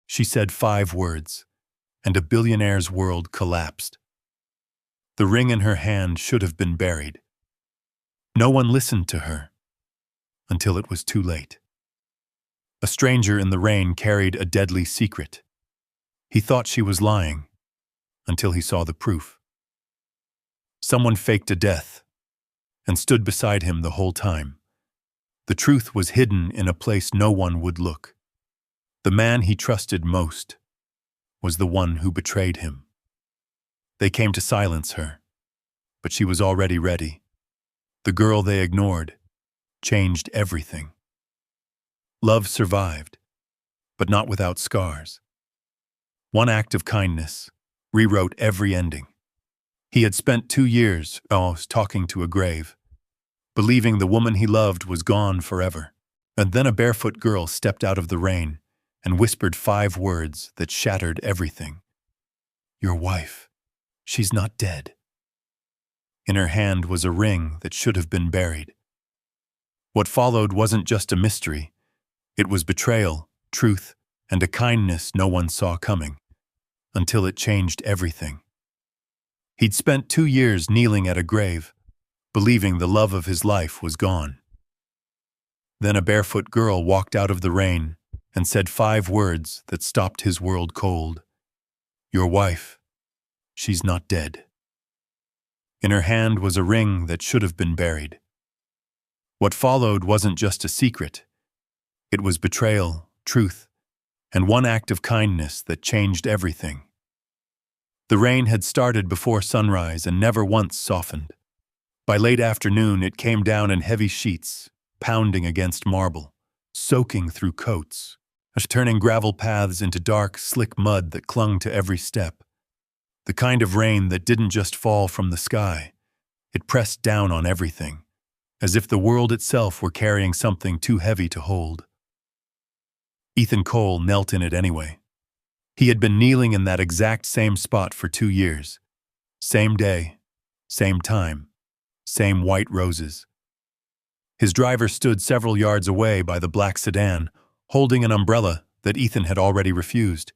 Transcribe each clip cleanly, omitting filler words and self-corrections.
She said 5 words, and a billionaire's world collapsed. The ring in her hand should have been buried. No one listened to her until it was too late. A stranger in the rain carried a deadly secret. He thought she was lying until he saw the proof. Someone faked a death and stood beside him the whole time. The truth was hidden in a place no one would look. The man he trusted most was the one who betrayed him. They came to silence her, but she was already ready. The girl they ignored changed everything. Love survived, but not without scars. One act of kindness rewrote every ending. He had spent 2 years talking to a grave, believing the woman he loved was gone forever. And then a barefoot girl stepped out of the rain and whispered 5 words that shattered everything. "Your wife, she's not dead." In her hand was a ring that should have been buried. What followed wasn't just a mystery. It was betrayal, truth, and a kindness no one saw coming, until it changed everything. He'd spent 2 years kneeling at a grave, believing the love of his life was gone. Then a barefoot girl walked out of the rain and said 5 words that stopped his world cold. "Your wife, she's not dead." In her hand was a ring that should have been buried. What followed wasn't just a secret. It was betrayal, truth, and one act of kindness that changed everything. The rain had started before sunrise and never once softened. By late afternoon, it came down in heavy sheets, pounding against marble, soaking through coats, turning gravel paths into dark, slick mud that clung to every step. The kind of rain that didn't just fall from the sky. It pressed down on everything, as if the world itself were carrying something too heavy to hold. Ethan Cole knelt in it anyway. He had been kneeling in that exact same spot for 2 years. Same day, same time, same white roses. His driver stood several yards away by the black sedan, holding an umbrella that Ethan had already refused.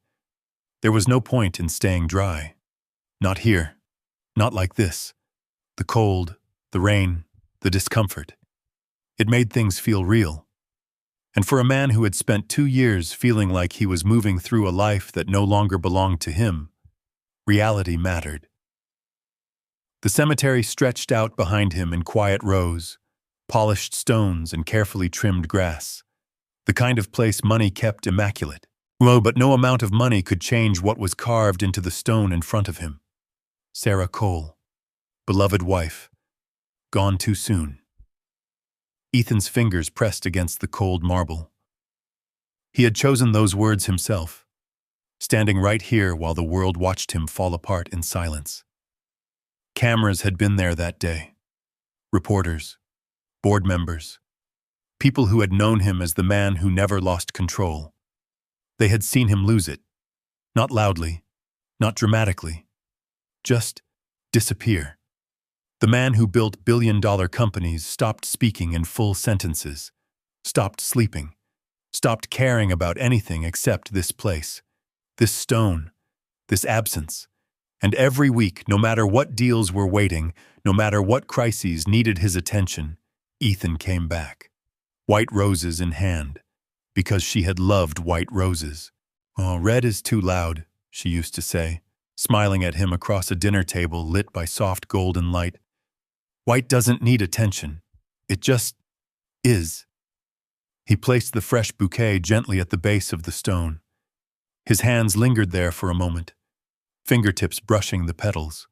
There was no point in staying dry. Not here. Not like this. The cold, the rain, the discomfort. It made things feel real. And for a man who had spent 2 years feeling like he was moving through a life that no longer belonged to him, reality mattered. The cemetery stretched out behind him in quiet rows, polished stones and carefully trimmed grass. The kind of place money kept immaculate. But no amount of money could change what was carved into the stone in front of him. Sarah Cole, beloved wife, gone too soon. Ethan's fingers pressed against the cold marble. He had chosen those words himself, standing right here while the world watched him fall apart in silence. Cameras had been there that day. Reporters, board members, people who had known him as the man who never lost control. They had seen him lose it, not loudly, not dramatically, just disappear. The man who built billion-dollar companies stopped speaking in full sentences, stopped sleeping, stopped caring about anything except this place, this stone, this absence. And every week, no matter what deals were waiting, no matter what crises needed his attention, Ethan came back, white roses in hand, because she had loved white roses. "Oh, red is too loud," she used to say, smiling at him across a dinner table lit by soft golden light. "White doesn't need attention. It just is." He placed the fresh bouquet gently at the base of the stone. His hands lingered there for a moment, fingertips brushing the petals,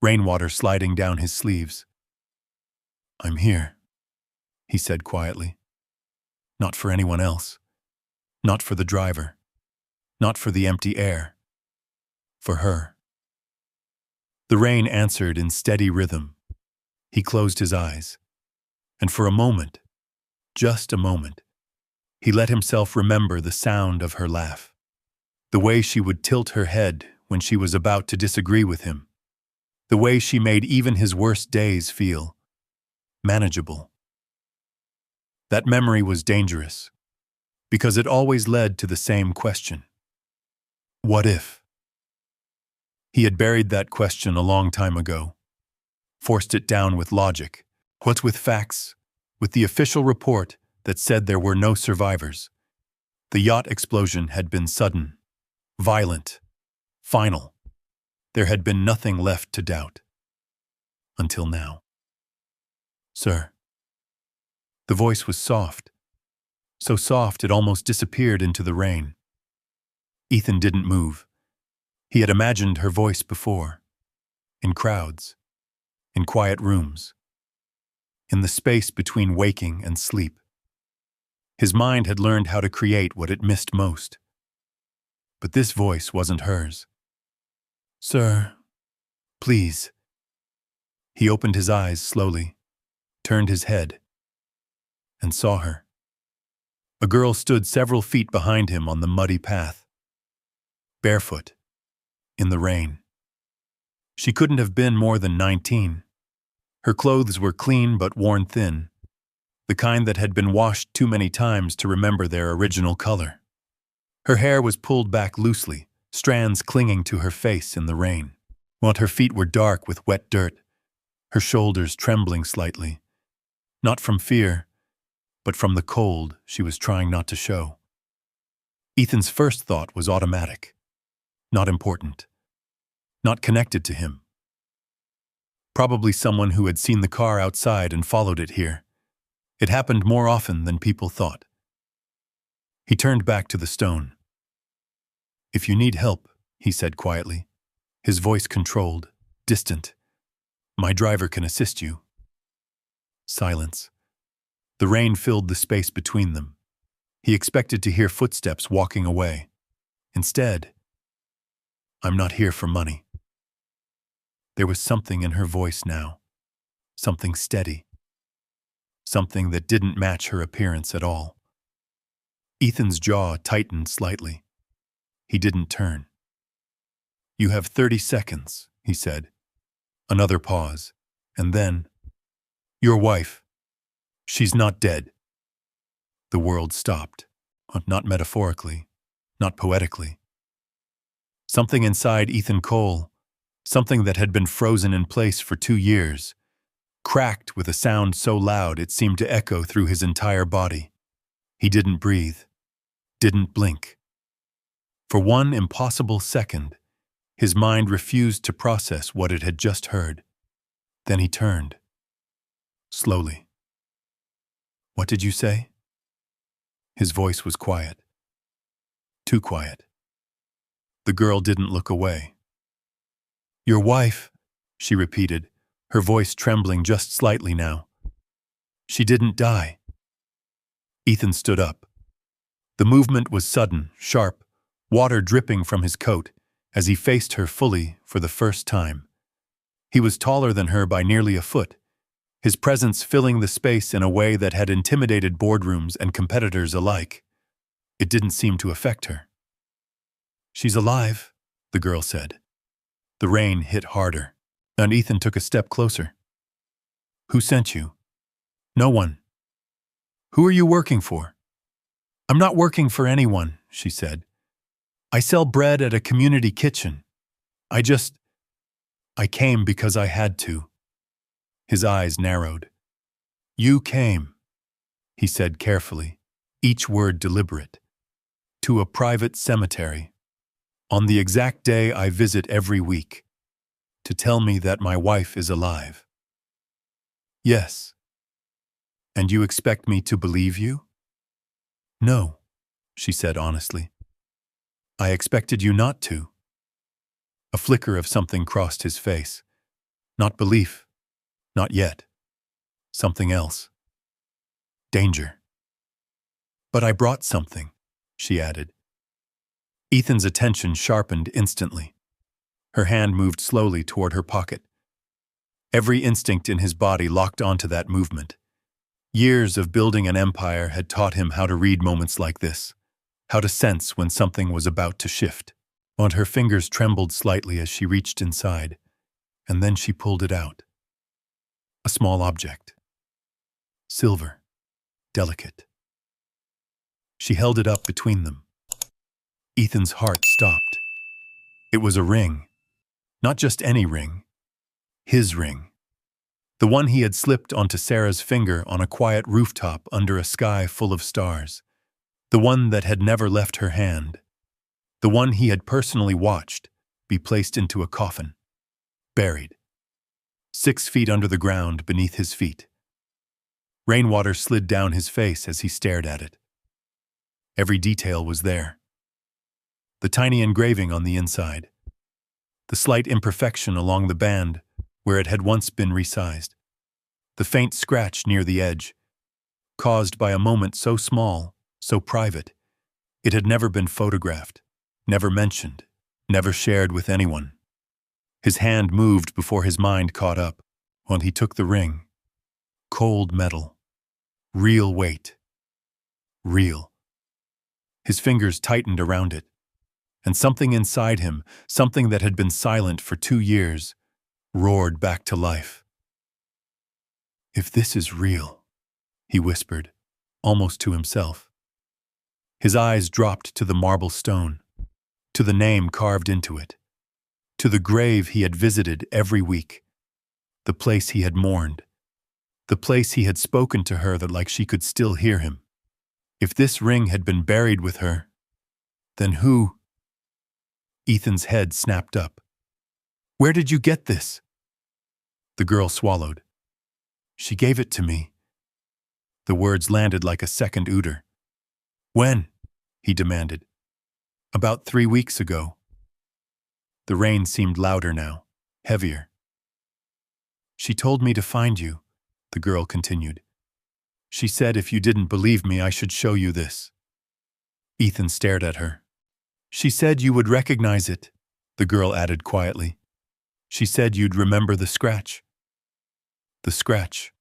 rainwater sliding down his sleeves. "I'm here," he said quietly. Not for anyone else. Not for the driver. Not for the empty air. For her. The rain answered in steady rhythm. He closed his eyes. And for a moment, just a moment, he let himself remember the sound of her laugh. The way she would tilt her head when she was about to disagree with him. The way she made even his worst days feel manageable. That memory was dangerous, because it always led to the same question. What if? He had buried that question a long time ago, forced it down with logic. What's with facts? With the official report that said there were no survivors. The yacht explosion had been sudden, violent, final. There had been nothing left to doubt. Until now. Sir. The voice was soft. So soft it almost disappeared into the rain. Ethan didn't move. He had imagined her voice before. In crowds. In quiet rooms. In the space between waking and sleep. His mind had learned how to create what it missed most. But this voice wasn't hers. Sir, please. He opened his eyes slowly, turned his head, and saw her. A girl stood several feet behind him on the muddy path. Barefoot. In the rain. She couldn't have been more than 19. Her clothes were clean but worn thin, the kind that had been washed too many times to remember their original color. Her hair was pulled back loosely, strands clinging to her face in the rain, while her feet were dark with wet dirt, her shoulders trembling slightly, not from fear, but from the cold she was trying not to show. Ethan's first thought was automatic, not important, not connected to him. Probably someone who had seen the car outside and followed it here. It happened more often than people thought. He turned back to the stone. If you need help, he said quietly, his voice controlled, distant. My driver can assist you. Silence. The rain filled the space between them. He expected to hear footsteps walking away. Instead, I'm not here for money. There was something in her voice now, something steady, something that didn't match her appearance at all. Ethan's jaw tightened slightly. He didn't turn. You have 30 seconds, he said. Another pause, and then, your wife, she's not dead. The world stopped, not metaphorically, not poetically. Something inside Ethan Cole, something that had been frozen in place for 2 years, cracked with a sound so loud it seemed to echo through his entire body. He didn't breathe, didn't blink. For one impossible second, his mind refused to process what it had just heard. Then he turned. Slowly. What did you say? His voice was quiet. Too quiet. The girl didn't look away. Your wife, she repeated, her voice trembling just slightly now. She didn't die. Ethan stood up. The movement was sudden, sharp, water dripping from his coat as he faced her fully for the first time. He was taller than her by nearly a foot, his presence filling the space in a way that had intimidated boardrooms and competitors alike. It didn't seem to affect her. She's alive, the girl said. The rain hit harder, and Ethan took a step closer. Who sent you? No one. Who are you working for? I'm not working for anyone, she said. I sell bread at a community kitchen. I came because I had to. His eyes narrowed. You came, he said carefully, each word deliberate, to a private cemetery, on the exact day I visit every week, to tell me that my wife is alive. Yes. And you expect me to believe you? No, she said honestly. I expected you not to. A flicker of something crossed his face. Not belief. Not yet. Something else. Danger. But I brought something, she added. Ethan's attention sharpened instantly. Her hand moved slowly toward her pocket. Every instinct in his body locked onto that movement. Years of building an empire had taught him how to read moments like this, how to sense when something was about to shift. And her fingers trembled slightly as she reached inside, and then she pulled it out. A small object. Silver. Delicate. She held it up between them. Ethan's heart stopped. It was a ring. Not just any ring. His ring. The one he had slipped onto Sarah's finger on a quiet rooftop under a sky full of stars. The one that had never left her hand. The one he had personally watched be placed into a coffin. Buried. 6 feet under the ground beneath his feet. Rainwater slid down his face as he stared at it. Every detail was there. The tiny engraving on the inside. The slight imperfection along the band where it had once been resized. The faint scratch near the edge, caused by a moment so small, so private. It had never been photographed, never mentioned, never shared with anyone. His hand moved before his mind caught up, when he took the ring. Cold metal. Real weight. Real. His fingers tightened around it, and something inside him, something that had been silent for 2 years, roared back to life. "If this is real," he whispered, almost to himself. His eyes dropped to the marble stone, to the name carved into it, to the grave he had visited every week, the place he had mourned, the place he had spoken to her that like she could still hear him. If this ring had been buried with her, then who? Ethan's head snapped up. "Where did you get this?" The girl swallowed. "She gave it to me." The words landed like a second ooter. "When?" he demanded. "About 3 weeks ago." The rain seemed louder now, heavier. "She told me to find you," the girl continued. "She said if you didn't believe me, I should show you this." Ethan stared at her. "She said you would recognize it," the girl added quietly. "She said you'd remember the scratch." The scratch.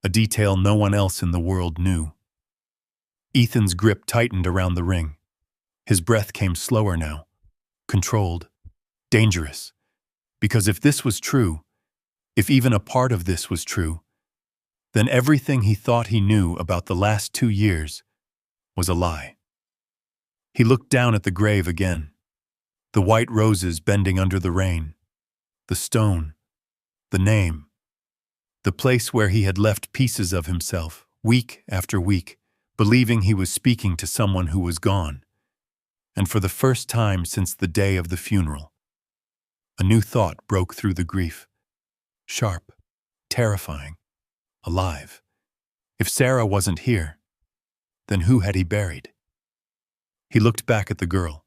A detail no one else in the world knew. Ethan's grip tightened around the ring. His breath came slower now. Controlled. Dangerous. Because if this was true, if even a part of this was true, then everything he thought he knew about the last 2 years was a lie. He looked down at the grave again. The white roses bending under the rain. The stone. The name. The place where he had left pieces of himself, week after week, believing he was speaking to someone who was gone. And for the first time since the day of the funeral, a new thought broke through the grief. Sharp, terrifying, alive. If Sarah wasn't here, then who had he buried? He looked back at the girl.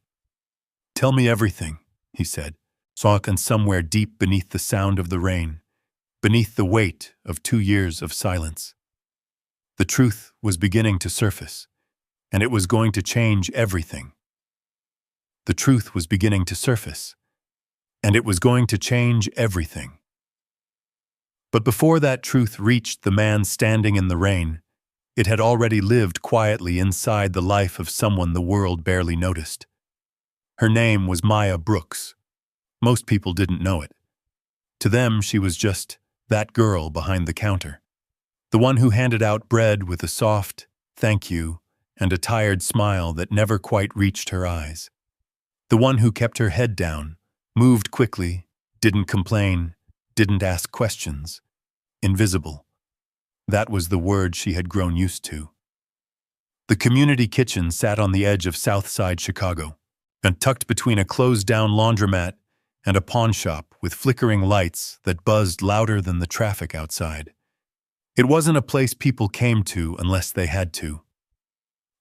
"Tell me everything," he said, and somewhere deep beneath the sound of the rain, beneath the weight of 2 years of silence. The truth was beginning to surface, and it was going to change everything. The truth was beginning to surface, and it was going to change everything. But before that truth reached the man standing in the rain, it had already lived quietly inside the life of someone the world barely noticed. Her name was Maya Brooks. Most people didn't know it. To them, she was just that girl behind the counter. The one who handed out bread with a soft "thank you" and a tired smile that never quite reached her eyes. The one who kept her head down, moved quickly, didn't complain, didn't ask questions. Invisible. That was the word she had grown used to. The community kitchen sat on the edge of South Side Chicago, and tucked between a closed-down laundromat and a pawn shop with flickering lights that buzzed louder than the traffic outside. It wasn't a place people came to unless they had to.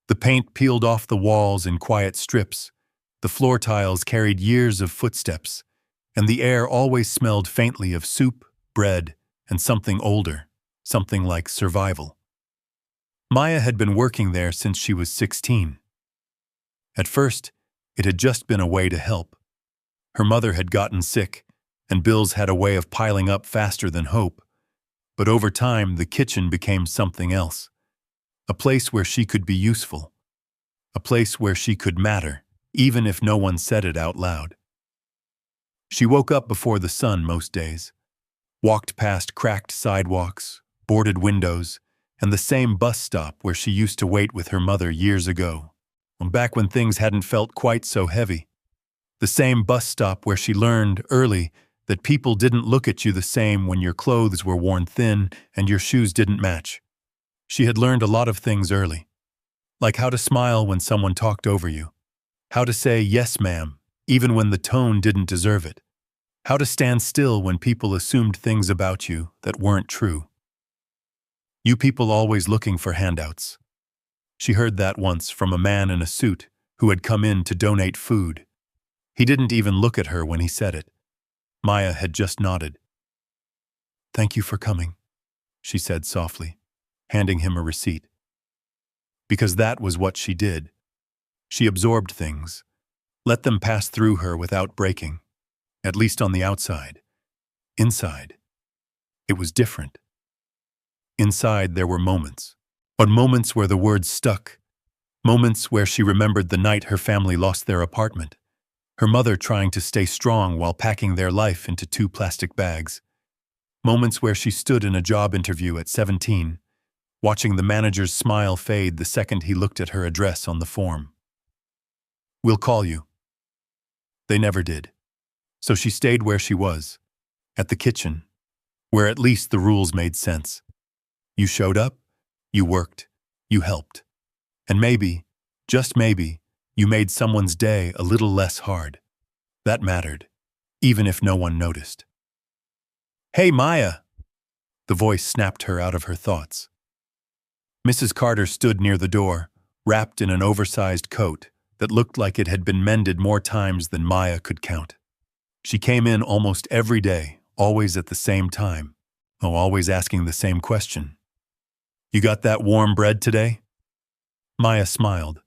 The paint peeled off the walls in quiet strips, the floor tiles carried years of footsteps, and the air always smelled faintly of soup, bread, and something older, something like survival. Maya had been working there since she was 16. At first, it had just been a way to help. Her mother had gotten sick, and bills had a way of piling up faster than hope. But over time, the kitchen became something else. A place where she could be useful. A place where she could matter, even if no one said it out loud. She woke up before the sun most days, walked past cracked sidewalks, boarded windows, and the same bus stop where she used to wait with her mother years ago, back when things hadn't felt quite so heavy. The same bus stop where she learned early that people didn't look at you the same when your clothes were worn thin and your shoes didn't match. She had learned a lot of things early, like how to smile when someone talked over you, how to say yes ma'am, even when the tone didn't deserve it, how to stand still when people assumed things about you that weren't true. You people always looking for handouts. She heard that once from a man in a suit who had come in to donate food. He didn't even look at her when he said it. Maya had just nodded. "Thank you for coming," she said softly, handing him a receipt. Because that was what she did. She absorbed things, let them pass through her without breaking, at least on the outside. Inside, it was different. Inside there were moments, but moments where the words stuck, moments where she remembered the night her family lost their apartment, her mother trying to stay strong while packing their life into 2 plastic bags, moments where she stood in a job interview at 17, watching the manager's smile fade the second he looked at her address on the form. "We'll call you." They never did. So she stayed where she was, at the kitchen, where at least the rules made sense. You showed up, you worked, you helped. And maybe, just maybe, you made someone's day a little less hard. That mattered, even if no one noticed. "Hey, Maya!" The voice snapped her out of her thoughts. Mrs. Carter stood near the door, wrapped in an oversized coat that looked like it had been mended more times than Maya could count. She came in almost every day, always at the same time, always asking the same question. "You got that warm bread today?" Maya smiled,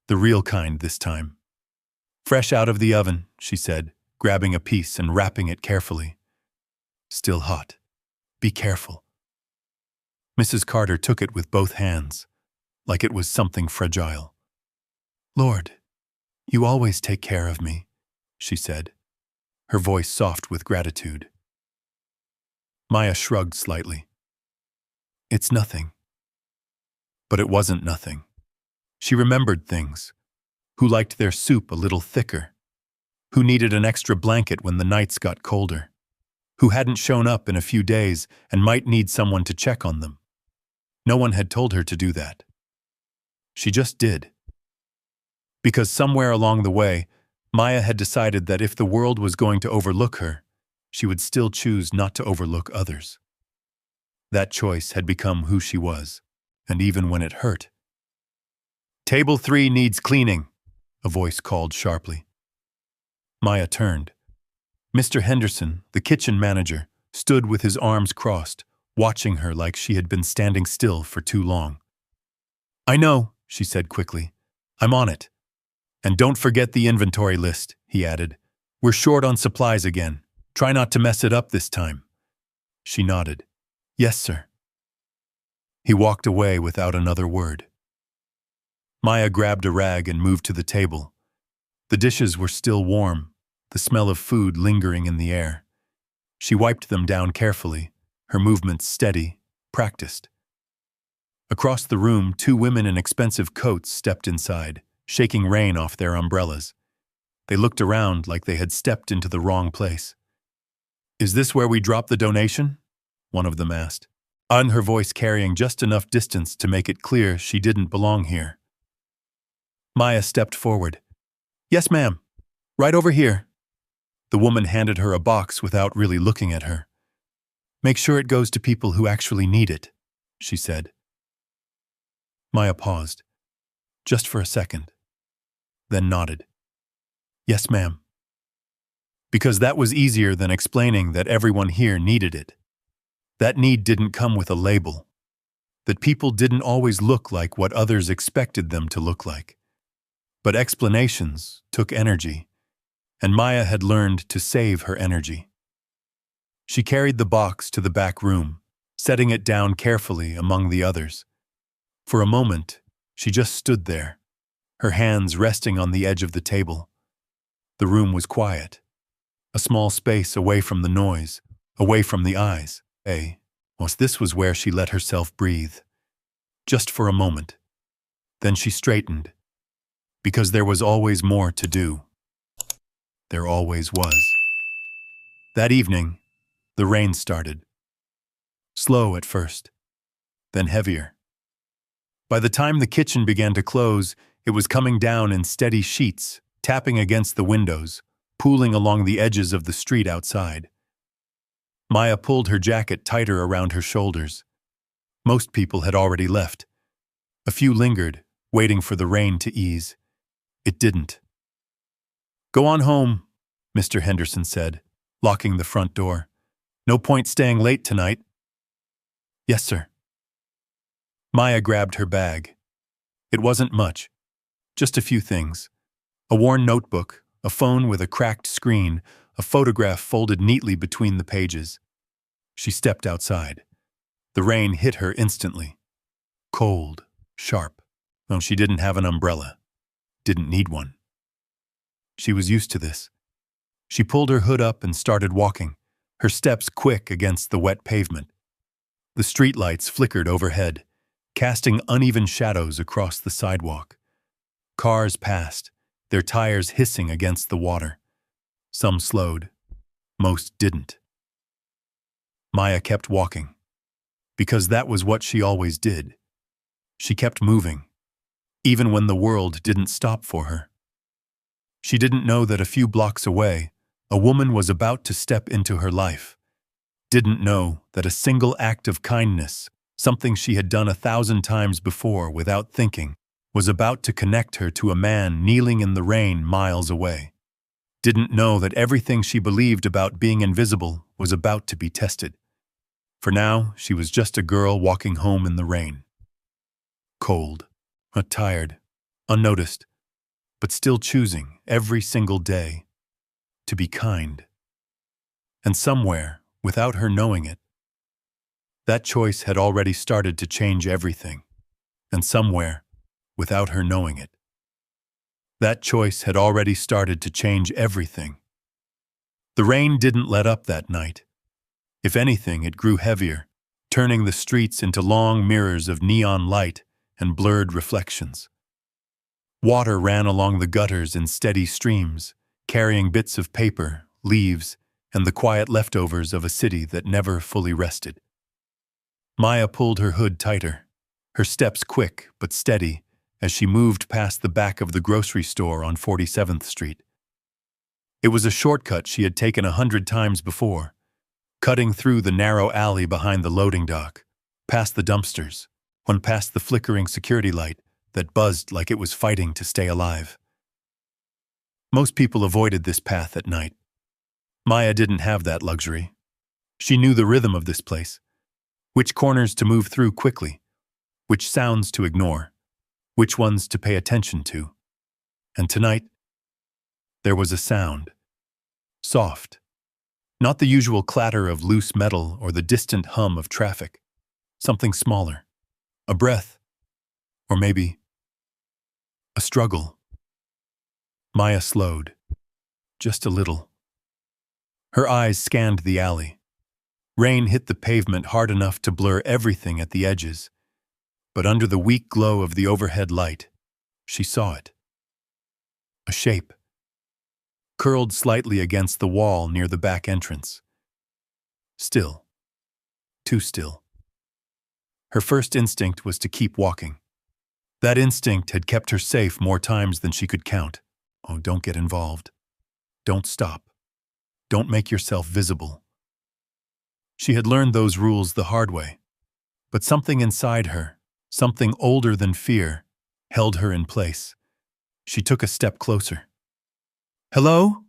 the real kind this time. "Fresh out of the oven," she said, grabbing a piece and wrapping it carefully. "Still hot. Be careful." Mrs. Carter took it with both hands, like it was something fragile. "Lord, you always take care of me," she said, her voice soft with gratitude. Maya shrugged slightly. "It's nothing." But it wasn't nothing. She remembered things. Who liked their soup a little thicker? Who needed an extra blanket when the nights got colder? Who hadn't shown up in a few days and might need someone to check on them? No one had told her to do that. She just did. Because somewhere along the way, Maya had decided that if the world was going to overlook her, she would still choose not to overlook others. That choice had become who she was, and even when it hurt. "Table 3 needs cleaning," a voice called sharply. Maya turned. Mr. Henderson, the kitchen manager, stood with his arms crossed, watching her like she had been standing still for too long. "I know," she said quickly. "I'm on it. And don't forget the inventory list," he added. "We're short on supplies again. Try not to mess it up this time." She nodded. "Yes, sir." He walked away without another word. Maya grabbed a rag and moved to the table. The dishes were still warm, the smell of food lingering in the air. She wiped them down carefully, her movements steady, practiced. Across the room, 2 women in expensive coats stepped inside, shaking rain off their umbrellas. They looked around like they had stepped into the wrong place. "Is this where we drop the donation?" one of them asked, her voice carrying just enough distance to make it clear she didn't belong here. Maya stepped forward. "Yes, ma'am. Right over here." The woman handed her a box without really looking at her. "Make sure it goes to people who actually need it," she said. Maya paused, just for a second, then nodded. "Yes, ma'am." Because that was easier than explaining that everyone here needed it. That need didn't come with a label. That people didn't always look like what others expected them to look like. But explanations took energy, and Maya had learned to save her energy. She carried the box to the back room, setting it down carefully among the others. For a moment, she just stood there, her hands resting on the edge of the table. The room was quiet, a small space away from the noise, away from the eyes. This was where she let herself breathe. Just for a moment. Then she straightened, because there was always more to do. there always was. That evening, the rain started. Slow at first, then heavier. By the time the kitchen began to close, it was coming down in steady sheets, tapping against the windows, pooling along the edges of the street outside. Maya pulled her jacket tighter around her shoulders. Most people had already left. A few lingered, waiting for the rain to ease. It didn't. "Go on home," Mr. Henderson said, locking the front door. "No point staying late tonight." "Yes, sir." Maya grabbed her bag. It wasn't much, just a few things. A worn notebook, a phone with a cracked screen, a photograph folded neatly between the pages. She stepped outside. The rain hit her instantly. Cold, sharp. No, she didn't have an umbrella. Didn't need one. She was used to this. She pulled her hood up and started walking, her steps quick against the wet pavement. The streetlights flickered overhead, casting uneven shadows across the sidewalk. Cars passed, their tires hissing against the water. Some slowed. Most didn't. Maya kept walking, because that was what she always did. She kept moving, even when the world didn't stop for her. She didn't know that a few blocks away, a woman was about to step into her life. Didn't know that a single act of kindness, something she had done 1,000 times before without thinking, was about to connect her to a man kneeling in the rain miles away. Didn't know that everything she believed about being invisible was about to be tested. For now, she was just a girl walking home in the rain. Cold, tired, unnoticed, but still choosing every single day to be kind. And somewhere, without her knowing it, that choice had already started to change everything. And somewhere, without her knowing it, that choice had already started to change everything. The rain didn't let up that night. If anything, it grew heavier, turning the streets into long mirrors of neon light and blurred reflections. Water ran along the gutters in steady streams, carrying bits of paper, leaves, and the quiet leftovers of a city that never fully rested. Maya pulled her hood tighter, her steps quick but steady as she moved past the back of the grocery store on 47th Street. It was a shortcut she had taken 100 times before, cutting through the narrow alley behind the loading dock, past the dumpsters, past the flickering security light that buzzed like it was fighting to stay alive. Most people avoided this path at night. Maya didn't have that luxury. She knew the rhythm of this place, which corners to move through quickly, which sounds to ignore, which ones to pay attention to. And tonight, there was a sound. Soft. Not the usual clatter of loose metal or the distant hum of traffic. Something smaller. A breath. Or maybe a struggle. Maya slowed. Just a little. Her eyes scanned the alley. Rain hit the pavement hard enough to blur everything at the edges. But under the weak glow of the overhead light, she saw it. A shape. Curled slightly against the wall near the back entrance. Still. Too still. Her first instinct was to keep walking. That instinct had kept her safe more times than she could count. Oh, don't get involved. Don't stop. Don't make yourself visible. She had learned those rules the hard way. But something inside her, something older than fear, held her in place. She took a step closer. "Hello?"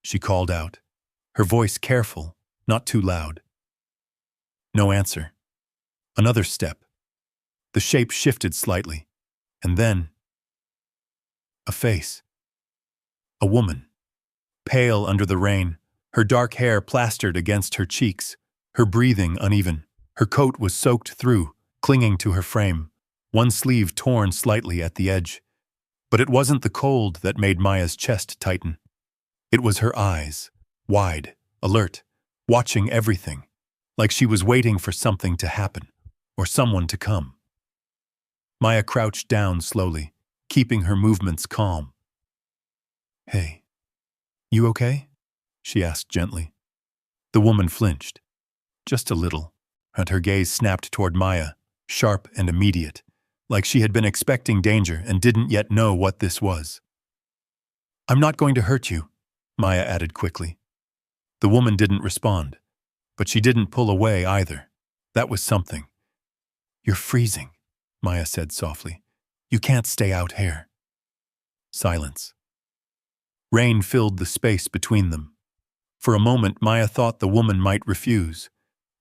she called out, her voice careful, not too loud. No answer. Another step. The shape shifted slightly, and then a face. A woman, pale under the rain, her dark hair plastered against her cheeks, her breathing uneven. Her coat was soaked through, clinging to her frame, one sleeve torn slightly at the edge. But it wasn't the cold that made Maya's chest tighten. It was her eyes, wide, alert, watching everything, like she was waiting for something to happen, or someone to come. Maya crouched down slowly, keeping her movements calm. "Hey," You okay? She asked gently. The woman flinched, just a little, and her gaze snapped toward Maya, sharp and immediate, like she had been expecting danger and didn't yet know what this was. I'm not going to hurt you, Maya added quickly. The woman didn't respond, but she didn't pull away either. That was something. You're freezing, Maya said softly. You can't stay out here. Silence. Rain filled the space between them. For a moment, Maya thought the woman might refuse,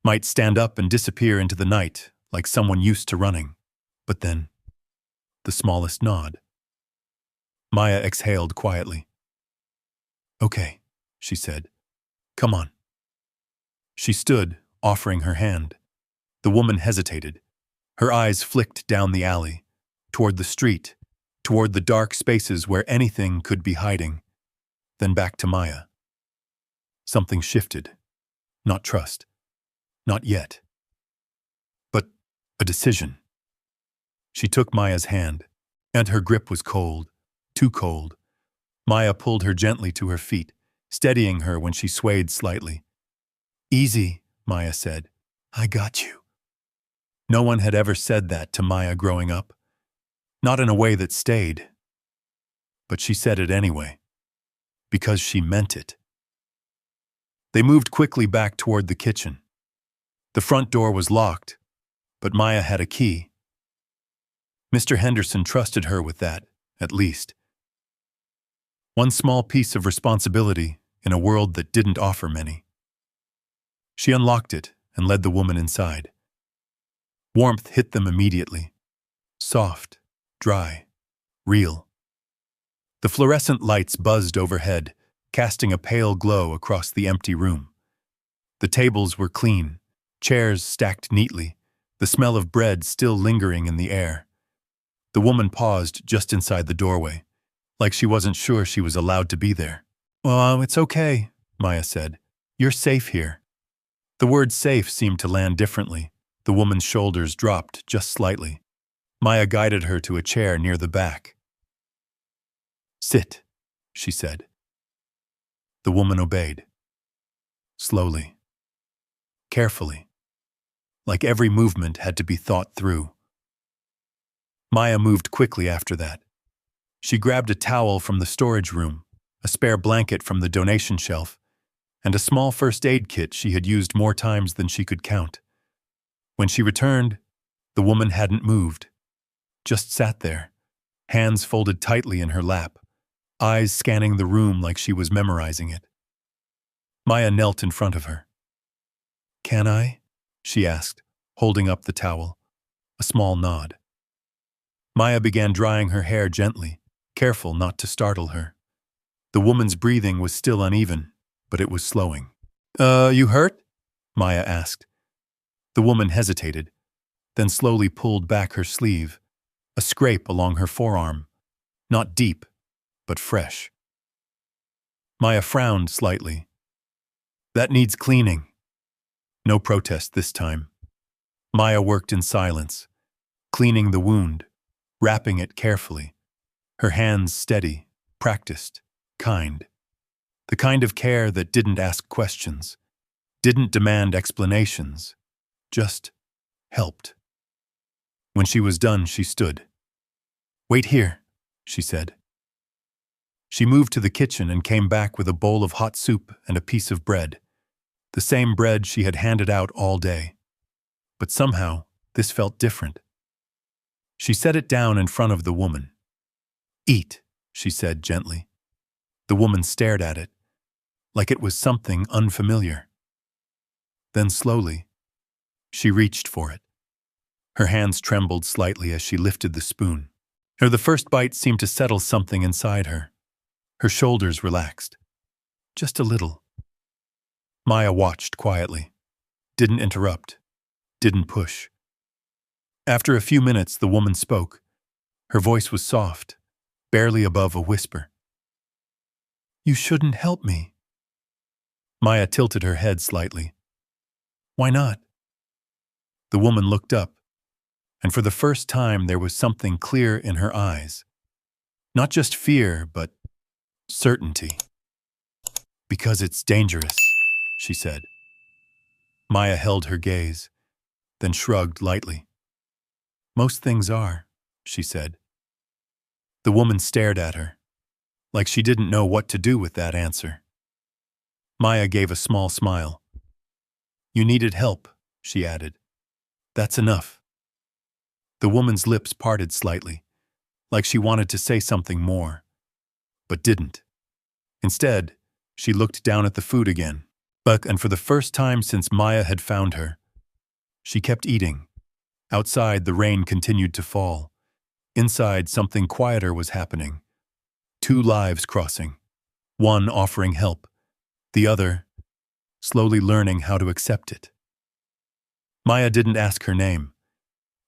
might stand up and disappear into the night, like someone used to running. But then, the smallest nod. Maya exhaled quietly. Okay, she said. Come on. She stood, offering her hand. The woman hesitated. Her eyes flicked down the alley, toward the street, toward the dark spaces where anything could be hiding, then back to Maya. Something shifted. Not trust. Not yet. But a decision. She took Maya's hand, and her grip was cold, too cold. Maya pulled her gently to her feet, steadying her when she swayed slightly. Easy, Maya said. I got you. No one had ever said that to Maya growing up. Not in a way that stayed. But she said it anyway. Because she meant it. They moved quickly back toward the kitchen. The front door was locked, but Maya had a key. Mr. Henderson trusted her with that, at least. One small piece of responsibility in a world that didn't offer many. She unlocked it and led the woman inside. Warmth hit them immediately. Soft, dry, real. The fluorescent lights buzzed overhead, casting a pale glow across the empty room. The tables were clean, chairs stacked neatly, the smell of bread still lingering in the air. The woman paused just inside the doorway, like she wasn't sure she was allowed to be there. Well, it's okay, Maya said. You're safe here. The word safe seemed to land differently. The woman's shoulders dropped just slightly. Maya guided her to a chair near the back. Sit, she said. The woman obeyed. Slowly. Carefully. Like every movement had to be thought through. Maya moved quickly after that. She grabbed a towel from the storage room, a spare blanket from the donation shelf, and a small first aid kit she had used more times than she could count. When she returned, the woman hadn't moved, just sat there, hands folded tightly in her lap, eyes scanning the room like she was memorizing it. Maya knelt in front of her. Can I? She asked, holding up the towel. A small nod. Maya began drying her hair gently, careful not to startle her. The woman's breathing was still uneven, but it was slowing. You hurt? Maya asked. The woman hesitated, then slowly pulled back her sleeve, a scrape along her forearm. Not deep, but fresh. Maya frowned slightly. That needs cleaning. No protest this time. Maya worked in silence, cleaning the wound, wrapping it carefully, her hands steady, practiced, kind. The kind of care that didn't ask questions, didn't demand explanations, just helped. When she was done, she stood. Wait here, she said. She moved to the kitchen and came back with a bowl of hot soup and a piece of bread, the same bread she had handed out all day. But somehow, this felt different. She set it down in front of the woman. Eat, she said gently. The woman stared at it, like it was something unfamiliar. Then slowly, she reached for it. Her hands trembled slightly as she lifted the spoon. The first bite seemed to settle something inside her. Her shoulders relaxed. Just a little. Maya watched quietly. Didn't interrupt. Didn't push. After a few minutes, the woman spoke. Her voice was soft, barely above a whisper. You shouldn't help me. Maya tilted her head slightly. Why not? The woman looked up, and for the first time there was something clear in her eyes. Not just fear, but certainty. Because it's dangerous, she said. Maya held her gaze, then shrugged lightly. Most things are, she said. The woman stared at her, like she didn't know what to do with that answer. Maya gave a small smile. You needed help, she added. That's enough. The woman's lips parted slightly, like she wanted to say something more, but didn't. Instead, she looked down at the food again. And for the first time since Maya had found her, she kept eating. Outside, the rain continued to fall. Inside, something quieter was happening. Two lives crossing. One offering help, the other slowly learning how to accept it. Maya didn't ask her name,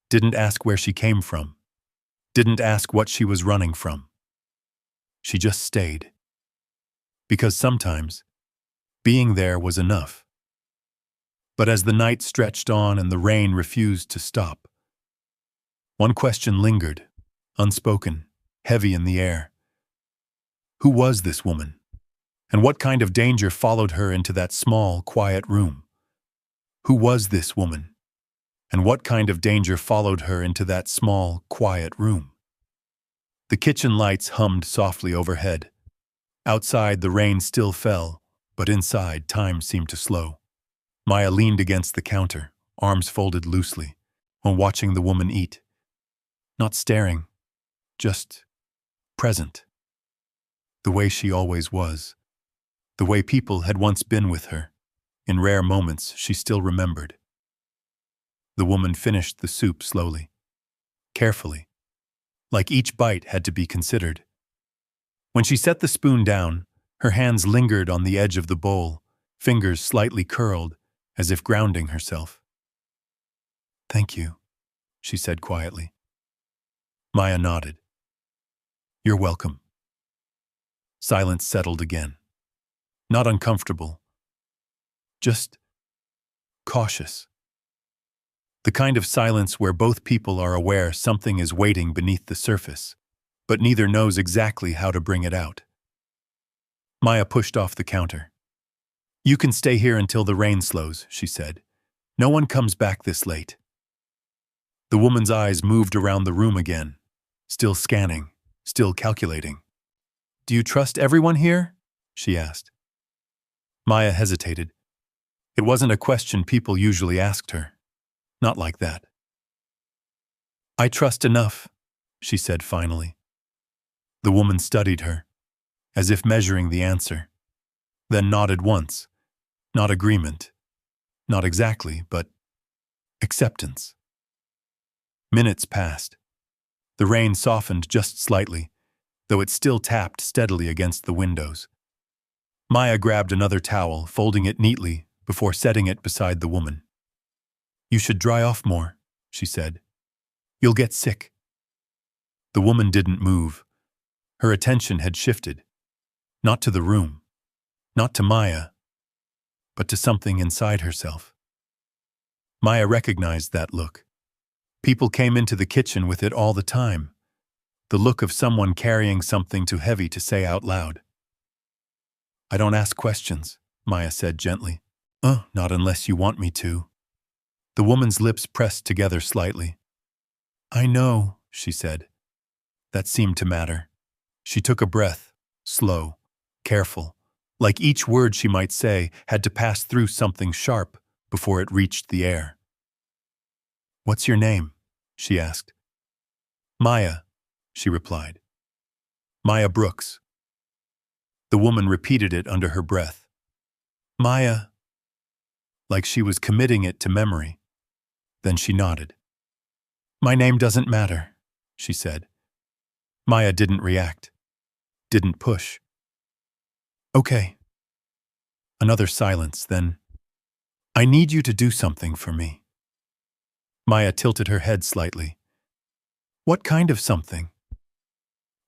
didn't ask where she came from, didn't ask what she was running from. She just stayed. Because sometimes, being there was enough. But as the night stretched on and the rain refused to stop, one question lingered, unspoken, heavy in the air. Who was this woman? And what kind of danger followed her into that small, quiet room? Who was this woman? And what kind of danger followed her into that small, quiet room? The kitchen lights hummed softly overhead. Outside, the rain still fell, but inside, time seemed to slow. Maya leaned against the counter, arms folded loosely, while watching the woman eat. Not staring, just present. The way she always was. The way people had once been with her. In rare moments, she still remembered. The woman finished the soup slowly, carefully, like each bite had to be considered. When she set the spoon down, her hands lingered on the edge of the bowl, fingers slightly curled, as if grounding herself. Thank you, she said quietly. Maya nodded. You're welcome. Silence settled again. Not uncomfortable, just cautious. The kind of silence where both people are aware something is waiting beneath the surface, but neither knows exactly how to bring it out. Maya pushed off the counter. You can stay here until the rain slows, she said. No one comes back this late. The woman's eyes moved around the room again, still scanning, still calculating. Do you trust everyone here? She asked. Maya hesitated. It wasn't a question people usually asked her. Not like that. I trust enough, she said finally. The woman studied her, as if measuring the answer, then nodded once. Not agreement. Not exactly, but acceptance. Minutes passed. The rain softened just slightly, though it still tapped steadily against the windows. Maya grabbed another towel, folding it neatly before setting it beside the woman. You should dry off more, she said. You'll get sick. The woman didn't move. Her attention had shifted, not to the room, not to Maya, but to something inside herself. Maya recognized that look. People came into the kitchen with it all the time. The look of someone carrying something too heavy to say out loud. I don't ask questions, Maya said gently. Not unless you want me to. The woman's lips pressed together slightly. I know, she said. That seemed to matter. She took a breath, slow, careful, like each word she might say had to pass through something sharp before it reached the air. What's your name? She asked. Maya, she replied. Maya Brooks. The woman repeated it under her breath. Maya, like she was committing it to memory. Then she nodded. My name doesn't matter, she said. Maya didn't react, didn't push. Okay. Another silence, then, I need you to do something for me. Maya tilted her head slightly. What kind of something?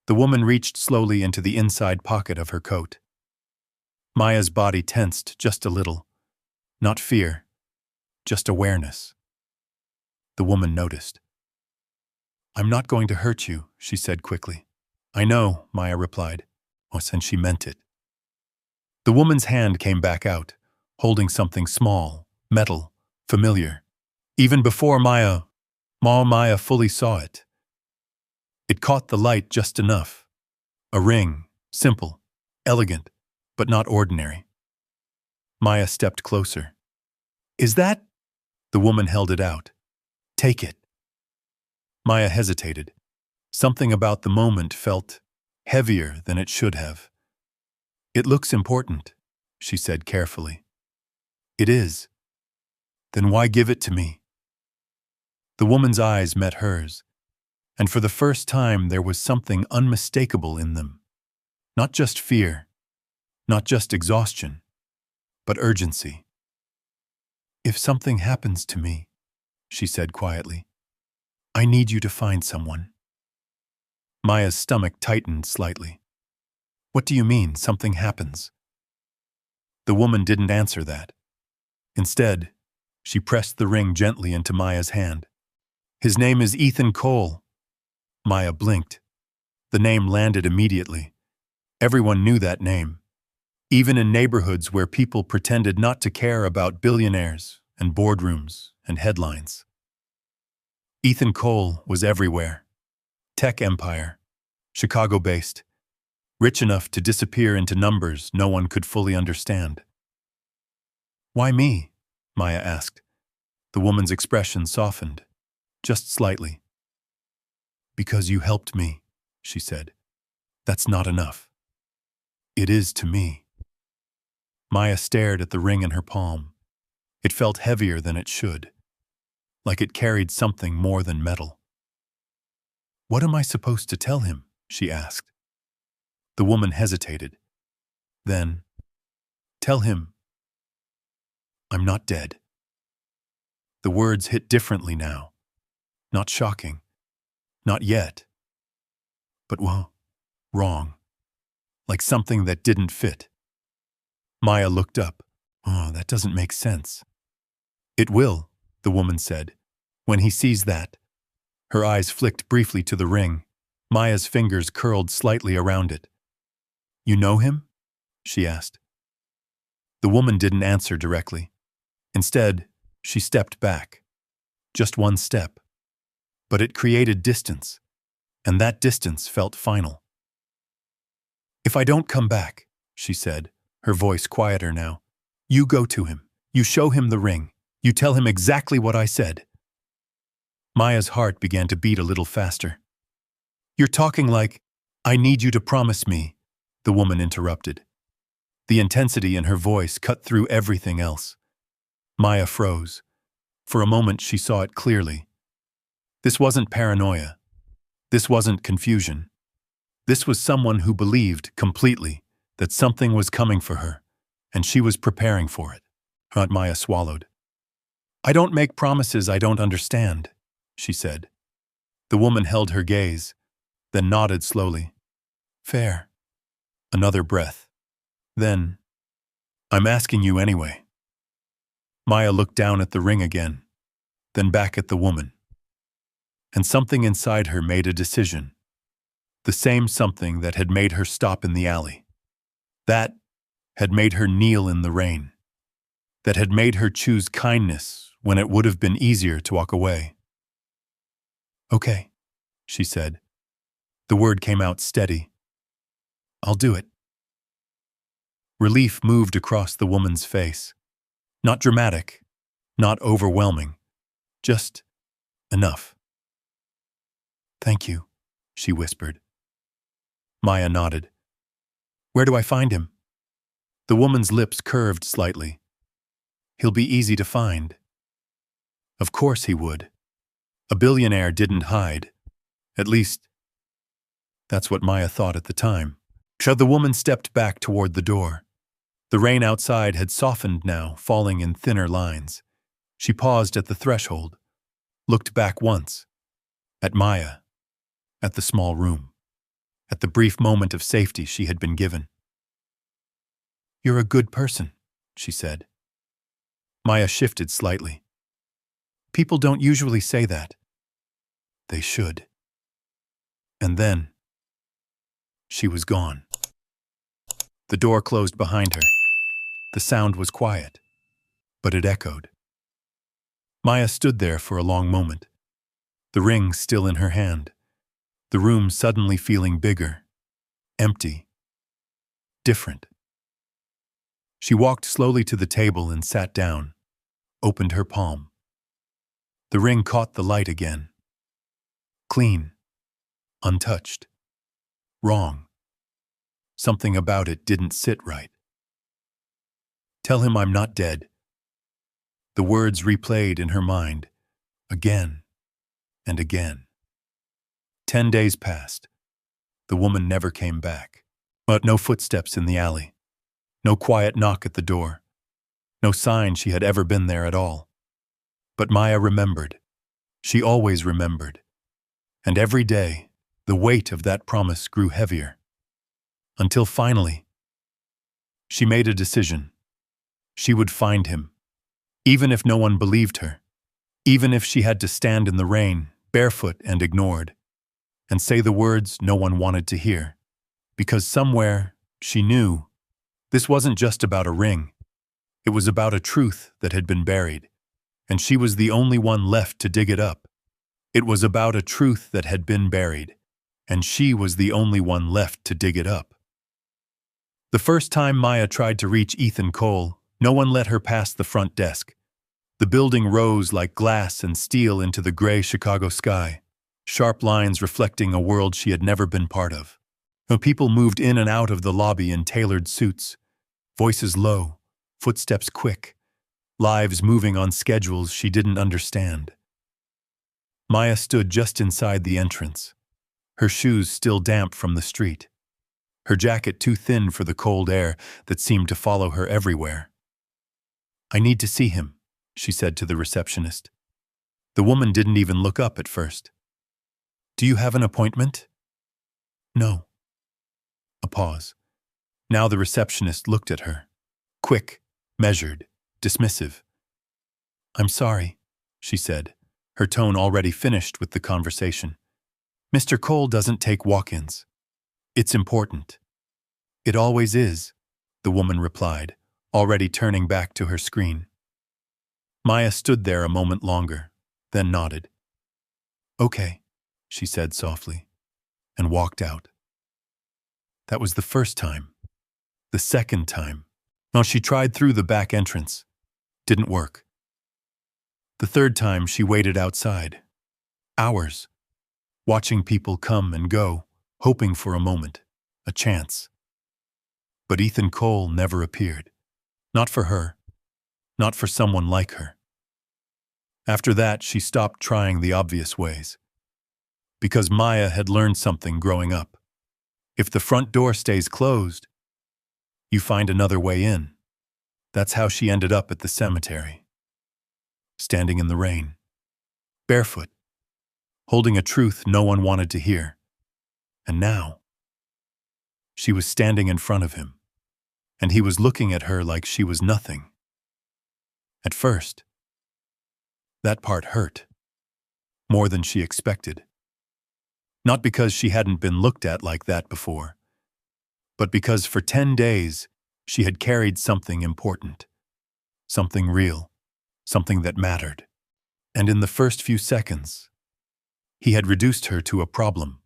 The woman reached slowly into the inside pocket of her coat. Maya's body tensed just a little. Not fear, just awareness. The woman noticed. I'm not going to hurt you, she said quickly. I know, Maya replied. And she meant it. The woman's hand came back out, holding something small, metal, familiar. Even before Maya fully saw it. It caught the light just enough. A ring, simple, elegant, but not ordinary. Maya stepped closer. Is that? The woman held it out. Take it. Maya hesitated. Something about the moment felt heavier than it should have. It looks important, she said carefully. It is. Then why give it to me? The woman's eyes met hers, and for the first time there was something unmistakable in them. Not just fear, not just exhaustion, but urgency. If something happens to me, she said quietly, I need you to find someone. Maya's stomach tightened slightly. What do you mean, something happens? The woman didn't answer that. Instead, she pressed the ring gently into Maya's hand. His name is Ethan Cole. Maya blinked. The name landed immediately. Everyone knew that name, even in neighborhoods where people pretended not to care about billionaires and boardrooms and headlines. Ethan Cole was everywhere. Tech empire, Chicago-based, rich enough to disappear into numbers no one could fully understand. Why me? Maya asked. The woman's expression softened, just slightly. Because you helped me, she said. That's not enough. It is to me. Maya stared at the ring in her palm. It felt heavier than it should, like it carried something more than metal. What am I supposed to tell him? She asked. The woman hesitated. Then, tell him, I'm not dead. The words hit differently now. Not shocking. Not yet. But, well, wrong. Like something that didn't fit. Maya looked up. Oh, that doesn't make sense. It will, the woman said. When he sees that. Her eyes flicked briefly to the ring. Maya's fingers curled slightly around it. You know him? She asked. The woman didn't answer directly. Instead, she stepped back. Just one step. But it created distance, and that distance felt final. If I don't come back, she said, her voice quieter now, you go to him. You show him the ring. You tell him exactly what I said. Maya's heart began to beat a little faster. You're talking like, I need you to promise me, the woman interrupted. The intensity in her voice cut through everything else. Maya froze. For a moment she saw it clearly. This wasn't paranoia. This wasn't confusion. This was someone who believed completely that something was coming for her, and she was preparing for it. Aunt Maya swallowed. I don't make promises I don't understand, she said. The woman held her gaze, then nodded slowly. Fair. Another breath. Then, I'm asking you anyway. Maya looked down at the ring again, then back at the woman. And something inside her made a decision. The same something that had made her stop in the alley. That had made her kneel in the rain. That had made her choose kindness when it would have been easier to walk away. Okay, she said. The word came out steady. I'll do it. Relief moved across the woman's face. Not dramatic, not overwhelming, just enough. Thank you, she whispered. Maya nodded. Where do I find him? The woman's lips curved slightly. He'll be easy to find. Of course he would. A billionaire didn't hide. At least, that's what Maya thought at the time. The woman stepped back toward the door. The rain outside had softened now, falling in thinner lines. She paused at the threshold, looked back once, at Maya, at the small room, at the brief moment of safety she had been given. You're a good person, she said. Maya shifted slightly. People don't usually say that. They should. And then, she was gone. The door closed behind her. The sound was quiet, but it echoed. Maya stood there for a long moment, the ring still in her hand, the room suddenly feeling bigger, empty, different. She walked slowly to the table and sat down, opened her palm. The ring caught the light again. Clean, untouched, wrong. Something about it didn't sit right. Tell him I'm not dead. The words replayed in her mind, again and again. 10 days passed. The woman never came back. But no footsteps in the alley. No quiet knock at the door. No sign she had ever been there at all. But Maya remembered. She always remembered. And every day, the weight of that promise grew heavier. Until finally, she made a decision. She would find him, even if no one believed her, even if she had to stand in the rain, barefoot and ignored, and say the words no one wanted to hear. Because somewhere, she knew, this wasn't just about a ring. It was about a truth that had been buried, and she was the only one left to dig it up. It was about a truth that had been buried, and she was the only one left to dig it up. The first time Maya tried to reach Ethan Cole, no one let her past the front desk. The building rose like glass and steel into the gray Chicago sky, sharp lines reflecting a world she had never been part of. People moved in and out of the lobby in tailored suits, voices low, footsteps quick, lives moving on schedules she didn't understand. Maya stood just inside the entrance, her shoes still damp from the street, her jacket too thin for the cold air that seemed to follow her everywhere. "I need to see him," she said to the receptionist. The woman didn't even look up at first. "Do you have an appointment?" "No." A pause. Now the receptionist looked at her. Quick, measured, dismissive. "I'm sorry," she said, her tone already finished with the conversation. "Mr. Cole doesn't take walk-ins. It's important." "It always is," the woman replied, already turning back to her screen. Maya stood there a moment longer, then nodded. "Okay," she said softly, and walked out. That was the first time. The second time. Now she tried through the back entrance. Didn't work. The third time she waited outside. Hours. Watching people come and go, hoping for a moment, a chance. But Ethan Cole never appeared. Not for her. Not for someone like her. After that, she stopped trying the obvious ways. Because Maya had learned something growing up. If the front door stays closed, you find another way in. That's how she ended up at the cemetery. Standing in the rain. Barefoot. Holding a truth no one wanted to hear. And now, she was standing in front of him. And he was looking at her like she was nothing. At first, that part hurt. More than she expected. Not because she hadn't been looked at like that before, but because for 10 days she had carried something important, something real, something that mattered. And in the first few seconds, he had reduced her to a problem,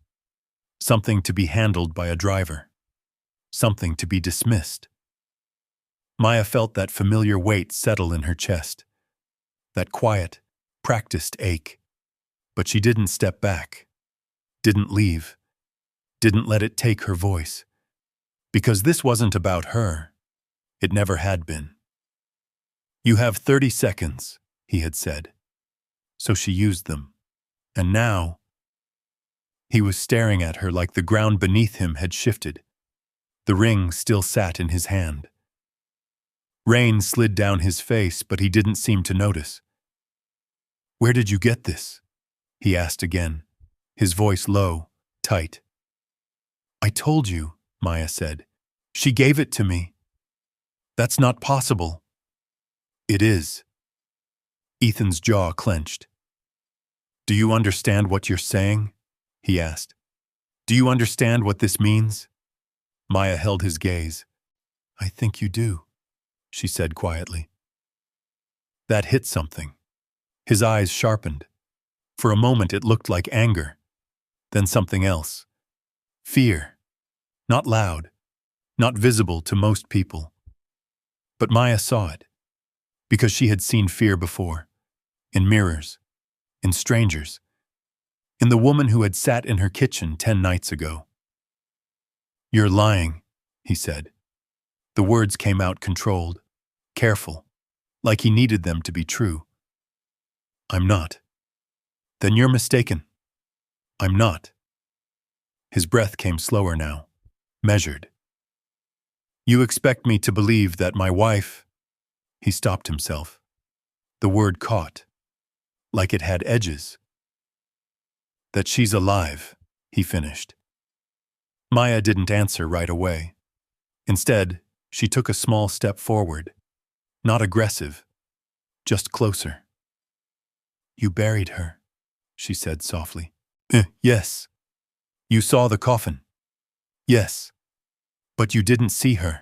something to be handled by a driver, something to be dismissed. Maya felt that familiar weight settle in her chest, that quiet, practiced ache, but she didn't step back. Didn't leave, didn't let it take her voice. Because this wasn't about her. It never had been. "You have 30 seconds, he had said. So she used them. And now, he was staring at her like the ground beneath him had shifted. The ring still sat in his hand. Rain slid down his face, but he didn't seem to notice. "Where did you get this?" he asked again. His voice low, tight. "I told you," Maya said. "She gave it to me." "That's not possible." "It is." Ethan's jaw clenched. "Do you understand what you're saying?" he asked. "Do you understand what this means?" Maya held his gaze. "I think you do," she said quietly. That hit something. His eyes sharpened. For a moment it looked like anger, then something else. Fear. Not loud, not visible to most people. But Maya saw it, because she had seen fear before, in mirrors, in strangers, in the woman who had sat in her kitchen 10 nights ago. You're lying, he said. The words came out controlled, careful, like he needed them to be true. I'm not. Then you're mistaken. I'm not. His breath came slower now, measured. You expect me to believe that my wife... He stopped himself. The word caught, like it had edges. That she's alive, he finished. Maya didn't answer right away. Instead, she took a small step forward. Not aggressive, just closer. You buried her, she said softly. Yes. You saw the coffin. Yes. But you didn't see her.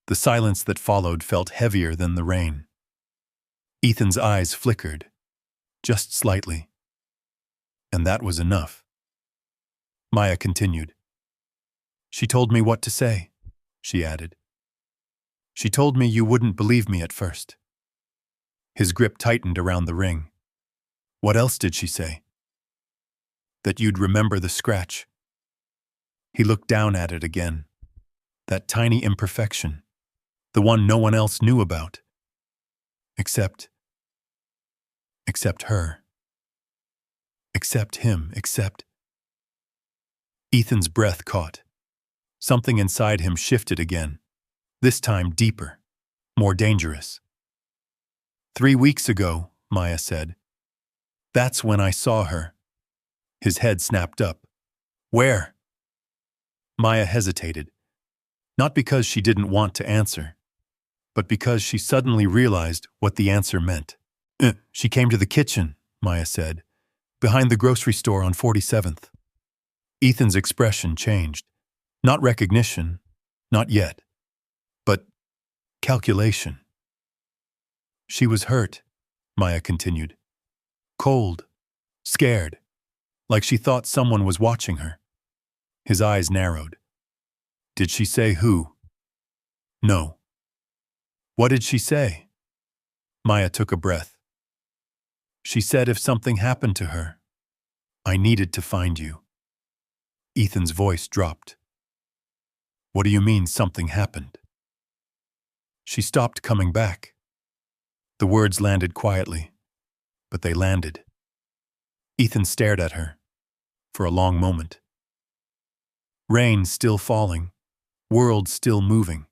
The silence that followed felt heavier than the rain. Ethan's eyes flickered, just slightly. And that was enough. Maya continued. She told me what to say, she added. She told me you wouldn't believe me at first. His grip tightened around the ring. What else did she say? That you'd remember the scratch. He looked down at it again. That tiny imperfection. The one no one else knew about. Except her. Except him, except... Ethan's breath caught. Something inside him shifted again. This time deeper, more dangerous. 3 weeks ago, Maya said. That's when I saw her. His head snapped up. Where? Maya hesitated. Not because she didn't want to answer, but because she suddenly realized what the answer meant. She came to the kitchen, Maya said, behind the grocery store on 47th. Ethan's expression changed. Not recognition, not yet, but calculation. She was hurt, Maya continued. Cold, scared, like she thought someone was watching her. His eyes narrowed. Did she say who? No. What did she say? Maya took a breath. She said if something happened to her, I needed to find you. Ethan's voice dropped. What do you mean something happened? She stopped coming back. The words landed quietly, but they landed. Ethan stared at her for a long moment. Rain still falling, world still moving.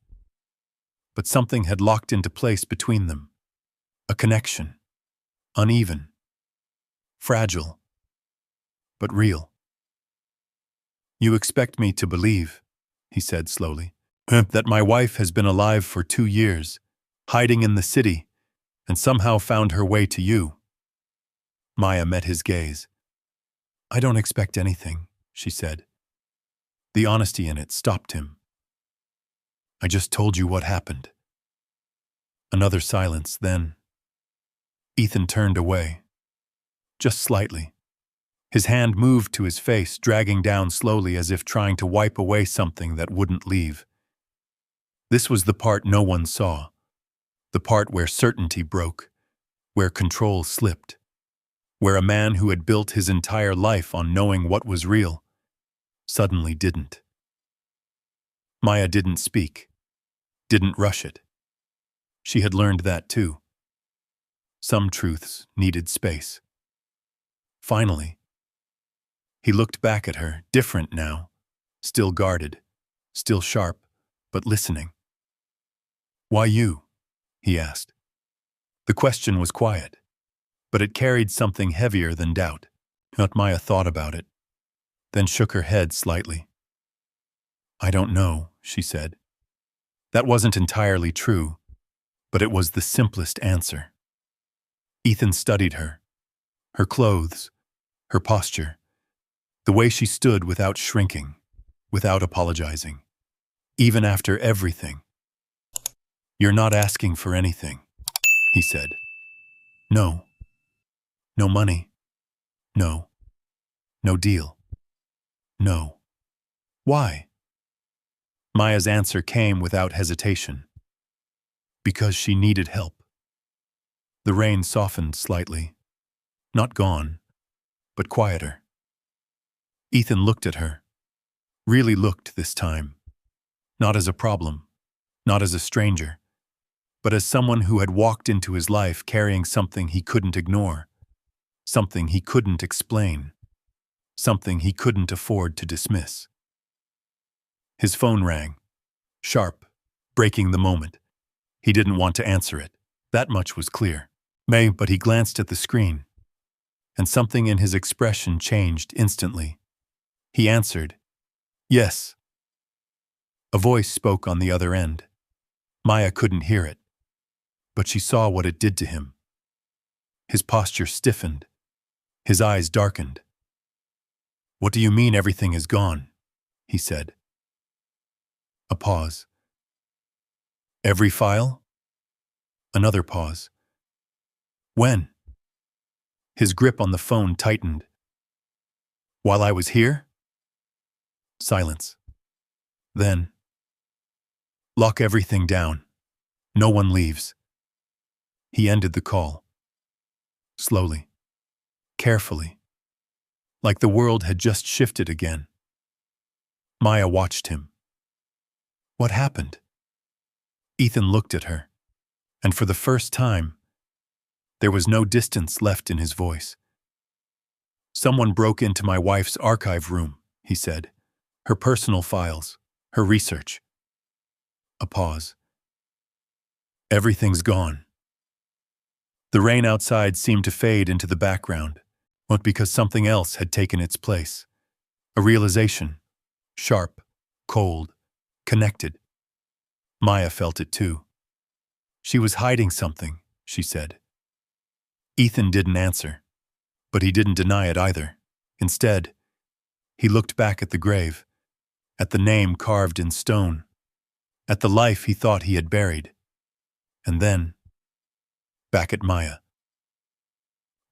But something had locked into place between them. A connection. Uneven. Fragile. But real. You expect me to believe, he said slowly, that my wife has been alive for 2 years, hiding in the city, and somehow found her way to you. Maya met his gaze. I don't expect anything, she said. The honesty in it stopped him. I just told you what happened. Another silence, then. Ethan turned away. Just slightly. His hand moved to his face, dragging down slowly as if trying to wipe away something that wouldn't leave. This was the part no one saw. The part where certainty broke, where control slipped, where a man who had built his entire life on knowing what was real suddenly didn't. Maya didn't speak, didn't rush it. She had learned that too. Some truths needed space. Finally, he looked back at her, different now, still guarded, still sharp, but listening. Why you? He asked. The question was quiet, but it carried something heavier than doubt. Aunt Maya thought about it, then shook her head slightly. I don't know, she said. That wasn't entirely true, but it was the simplest answer. Ethan studied her, her clothes, her posture, the way she stood without shrinking, without apologizing, even after everything. "You're not asking for anything," he said. "No. No money. No. No deal. No." "Why?" Maya's answer came without hesitation. Because she needed help. The rain softened slightly. Not gone, but quieter. Ethan looked at her. Really looked this time. Not as a problem. Not as a stranger. But as someone who had walked into his life carrying something he couldn't ignore. Something he couldn't explain. Something he couldn't afford to dismiss. His phone rang. Sharp. Breaking the moment. He didn't want to answer it. That much was clear. But he glanced at the screen. And something in his expression changed instantly. He answered, "Yes." A voice spoke on the other end. Maya couldn't hear it, but she saw what it did to him. His posture stiffened. His eyes darkened. "What do you mean everything is gone?" he said. A pause. "Every file?" Another pause. "When?" His grip on the phone tightened. "While I was here?" Silence. Then, "Lock everything down. No one leaves." He ended the call. Slowly. Carefully. Like the world had just shifted again. Maya watched him. What happened? Ethan looked at her, and for the first time, there was no distance left in his voice. "Someone broke into my wife's archive room," he said. "Her personal files, her research." A pause. "Everything's gone." The rain outside seemed to fade into the background, but because something else had taken its place. A realization. Sharp, cold, connected. Maya felt it too. She was hiding something, she said. Ethan didn't answer, but he didn't deny it either. Instead, he looked back at the grave, at the name carved in stone, at the life he thought he had buried, and then, back at Maya.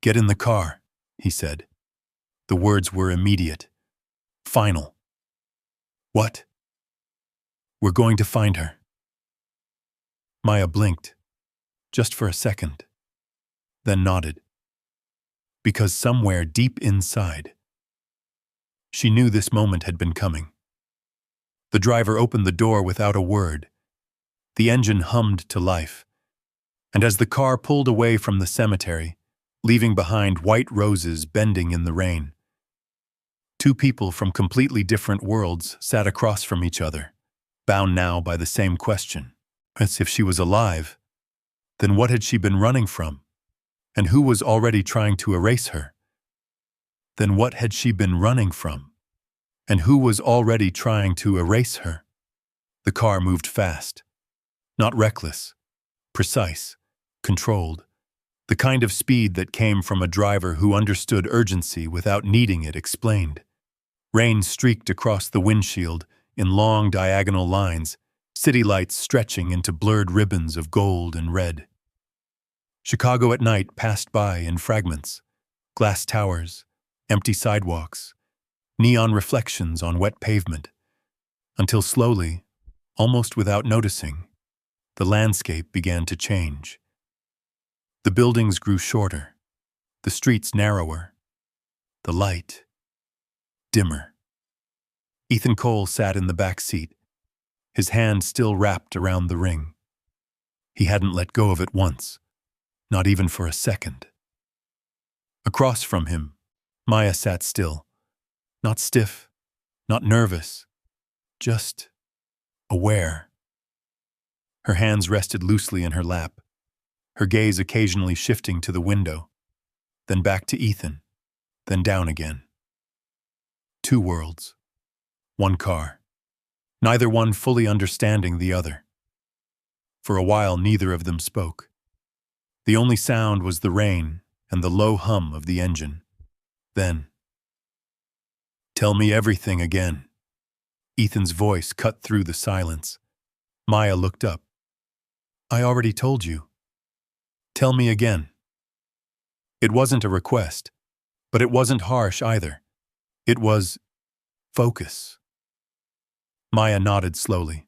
"Get in the car," he said. The words were immediate, final. "What?" "We're going to find her." Maya blinked, just for a second, then nodded. Because somewhere deep inside, she knew this moment had been coming. The driver opened the door without a word. The engine hummed to life, and as the car pulled away from the cemetery, leaving behind white roses bending in the rain, two people from completely different worlds sat across from each other, bound now by the same question. As if she was alive, then what had she been running from? And who was already trying to erase her? Then what had she been running from? And who was already trying to erase her? The car moved fast. Not reckless. Precise. Controlled. The kind of speed that came from a driver who understood urgency without needing it explained. Rain streaked across the windshield in long diagonal lines, city lights stretching into blurred ribbons of gold and red. Chicago at night passed by in fragments. Glass towers, empty sidewalks, neon reflections on wet pavement, until slowly, almost without noticing, the landscape began to change. The buildings grew shorter, the streets narrower, the light dimmer. Ethan Cole sat in the back seat, his hand still wrapped around the ring. He hadn't let go of it once, not even for a second. Across from him, Maya sat still, not stiff, not nervous, just aware. Her hands rested loosely in her lap, her gaze occasionally shifting to the window, then back to Ethan, then down again. Two worlds, one car, neither one fully understanding the other. For a while, neither of them spoke. The only sound was the rain and the low hum of the engine. Then, "Tell me everything again." Ethan's voice cut through the silence. Maya looked up. I already told you. Tell me again. It wasn't a request, but it wasn't harsh either. It was focus. Maya nodded slowly.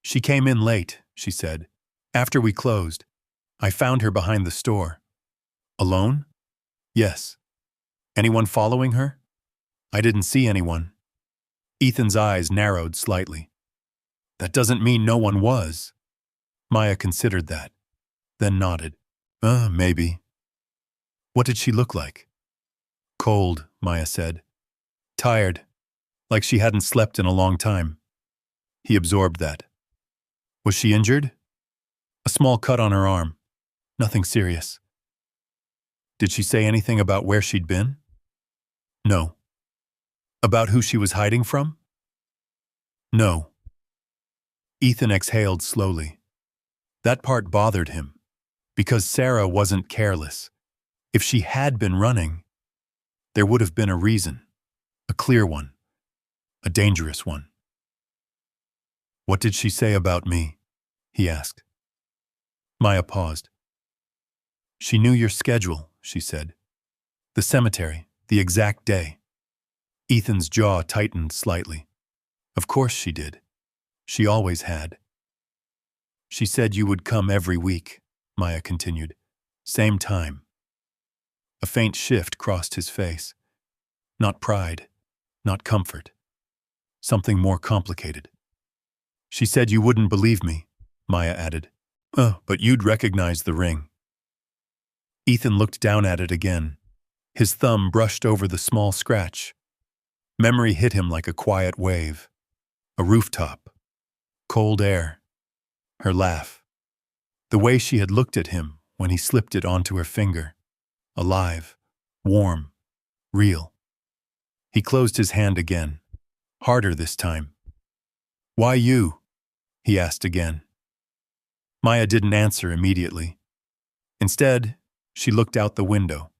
She came in late, she said. After we closed, I found her behind the store. Alone? Yes. Anyone following her? I didn't see anyone. Ethan's eyes narrowed slightly. That doesn't mean no one was. Maya considered that, then nodded. Maybe. What did she look like? Cold, Maya said. Tired, like she hadn't slept in a long time. He absorbed that. Was she injured? A small cut on her arm. Nothing serious. Did she say anything about where she'd been? No. About who she was hiding from? No. Ethan exhaled slowly. That part bothered him, because Sarah wasn't careless. If she had been running, there would have been a reason, a clear one, a dangerous one. What did she say about me? He asked. Maya paused. She knew your schedule, she said. The cemetery, the exact day. Ethan's jaw tightened slightly. Of course she did. She always had. She said you would come every week, Maya continued. Same time. A faint shift crossed his face. Not pride, not comfort. Something more complicated. She said you wouldn't believe me, Maya added. But you'd recognize the ring. Ethan looked down at it again. His thumb brushed over the small scratch. Memory hit him like a quiet wave. A rooftop. Cold air. Her laugh. The way she had looked at him when he slipped it onto her finger. Alive. Warm. Real. He closed his hand again. Harder this time. Why you? He asked again. Maya didn't answer immediately. Instead, she looked out the window.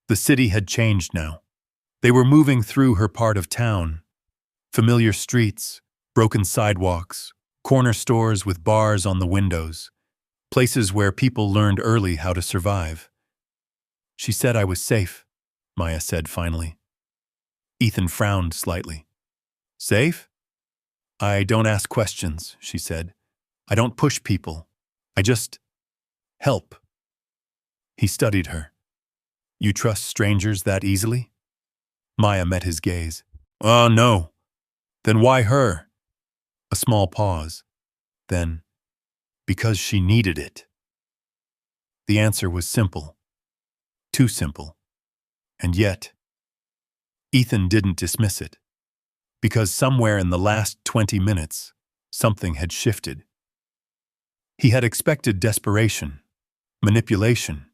The city had changed now. They were moving through her part of town. Familiar streets, broken sidewalks, corner stores with bars on the windows, places where people learned early how to survive. She said I was safe, Maya said finally. Ethan frowned slightly. Safe? I don't ask questions, she said. I don't push people. I just help. He studied her. You trust strangers that easily? Maya met his gaze. No. Then why her? A small pause. Then, because she needed it. The answer was simple. Too simple. And yet, Ethan didn't dismiss it. Because somewhere in the last 20 minutes, something had shifted. He had expected desperation, manipulation,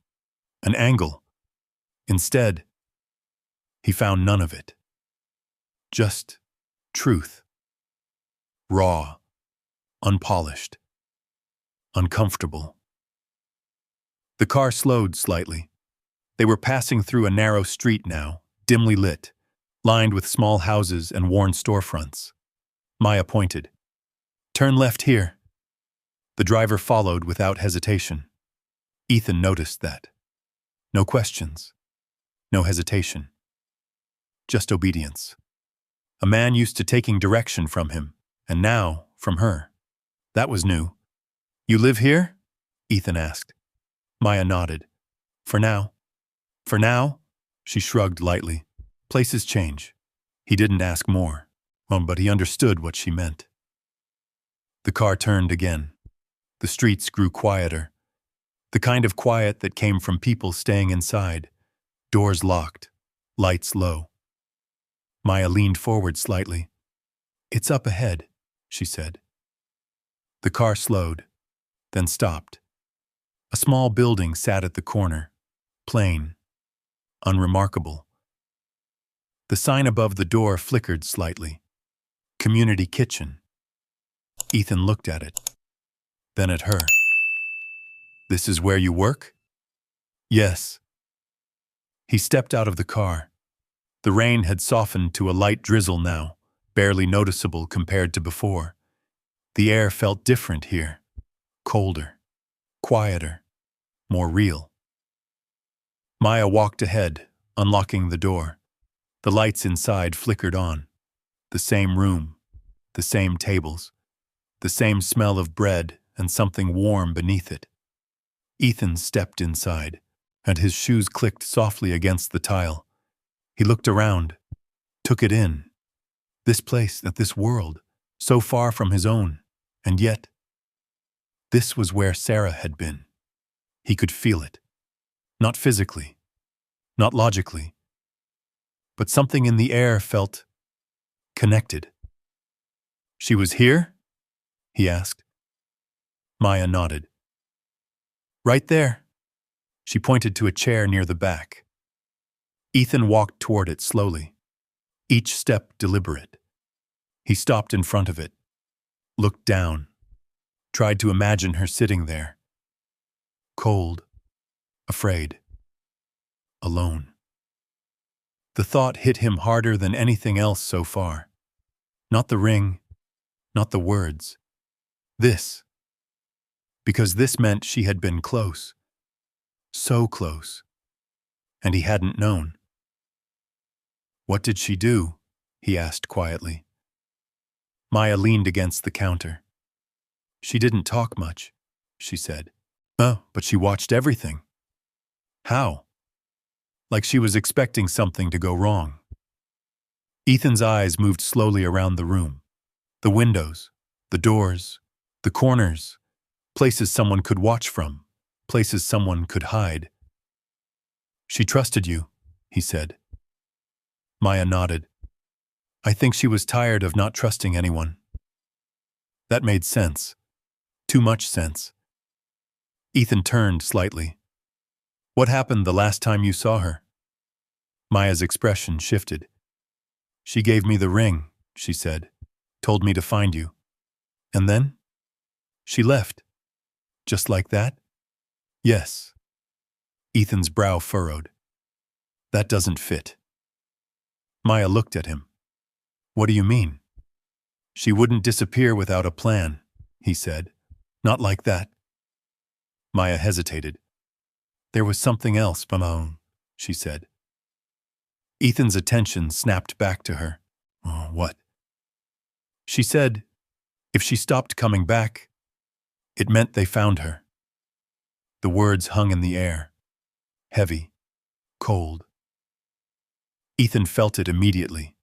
an angle. Instead, he found none of it. Just truth. Raw, unpolished, uncomfortable. The car slowed slightly. They were passing through a narrow street now, dimly lit, lined with small houses and worn storefronts. Maya pointed. Turn left here. The driver followed without hesitation. Ethan noticed that. No questions. No hesitation. Just obedience. A man used to taking direction from him, and now from her. That was new. You live here? Ethan asked. Maya nodded. For now. For now? She shrugged lightly. Places change. He didn't ask more, but he understood what she meant. The car turned again. The streets grew quieter. The kind of quiet that came from people staying inside. Doors locked. Lights low. Maya leaned forward slightly. It's up ahead, she said. The car slowed, then stopped. A small building sat at the corner, plain, unremarkable. The sign above the door flickered slightly. Community kitchen. Ethan looked at it, then at her. This is where you work? Yes. He stepped out of the car. The rain had softened to a light drizzle now, barely noticeable compared to before. The air felt different here. colder, quieter, more real. Maya walked ahead, unlocking the door. The lights inside flickered on. The same room, the same tables, the same smell of bread and something warm beneath it. Ethan stepped inside, and his shoes clicked softly against the tile. He looked around, took it in. This place, this world, so far from his own, and yet, this was where Sarah had been. He could feel it. Not physically, not logically, but something in the air felt connected. "She was here?" he asked. Maya nodded. "Right there." She pointed to a chair near the back. Ethan walked toward it slowly, each step deliberate. He stopped in front of it, looked down, tried to imagine her sitting there. Cold, afraid, alone. The thought hit him harder than anything else so far. Not the ring, not the words. This. Because this meant she had been close. So close. And he hadn't known. "What did she do?" he asked quietly. Maya leaned against the counter. "She didn't talk much," she said. "Oh, but she watched everything." "How?" Like she was expecting something to go wrong. Ethan's eyes moved slowly around the room. The windows, the doors, the corners, places someone could watch from, places someone could hide. "She trusted you," he said. Maya nodded. "I think she was tired of not trusting anyone." That made sense. Too much sense. Ethan turned slightly. "What happened the last time you saw her?" Maya's expression shifted. "She gave me the ring," she said. "Told me to find you. And then? She left. Just like that?" "Yes." Ethan's brow furrowed. "That doesn't fit." Maya looked at him. "What do you mean?" "She wouldn't disappear without a plan," he said. "Not like that." Maya hesitated. "There was something else, Mamone," she said. Ethan's attention snapped back to her. "Oh, what?" "She said, if she stopped coming back, it meant they found her." The words hung in the air, heavy, cold. Ethan felt it immediately.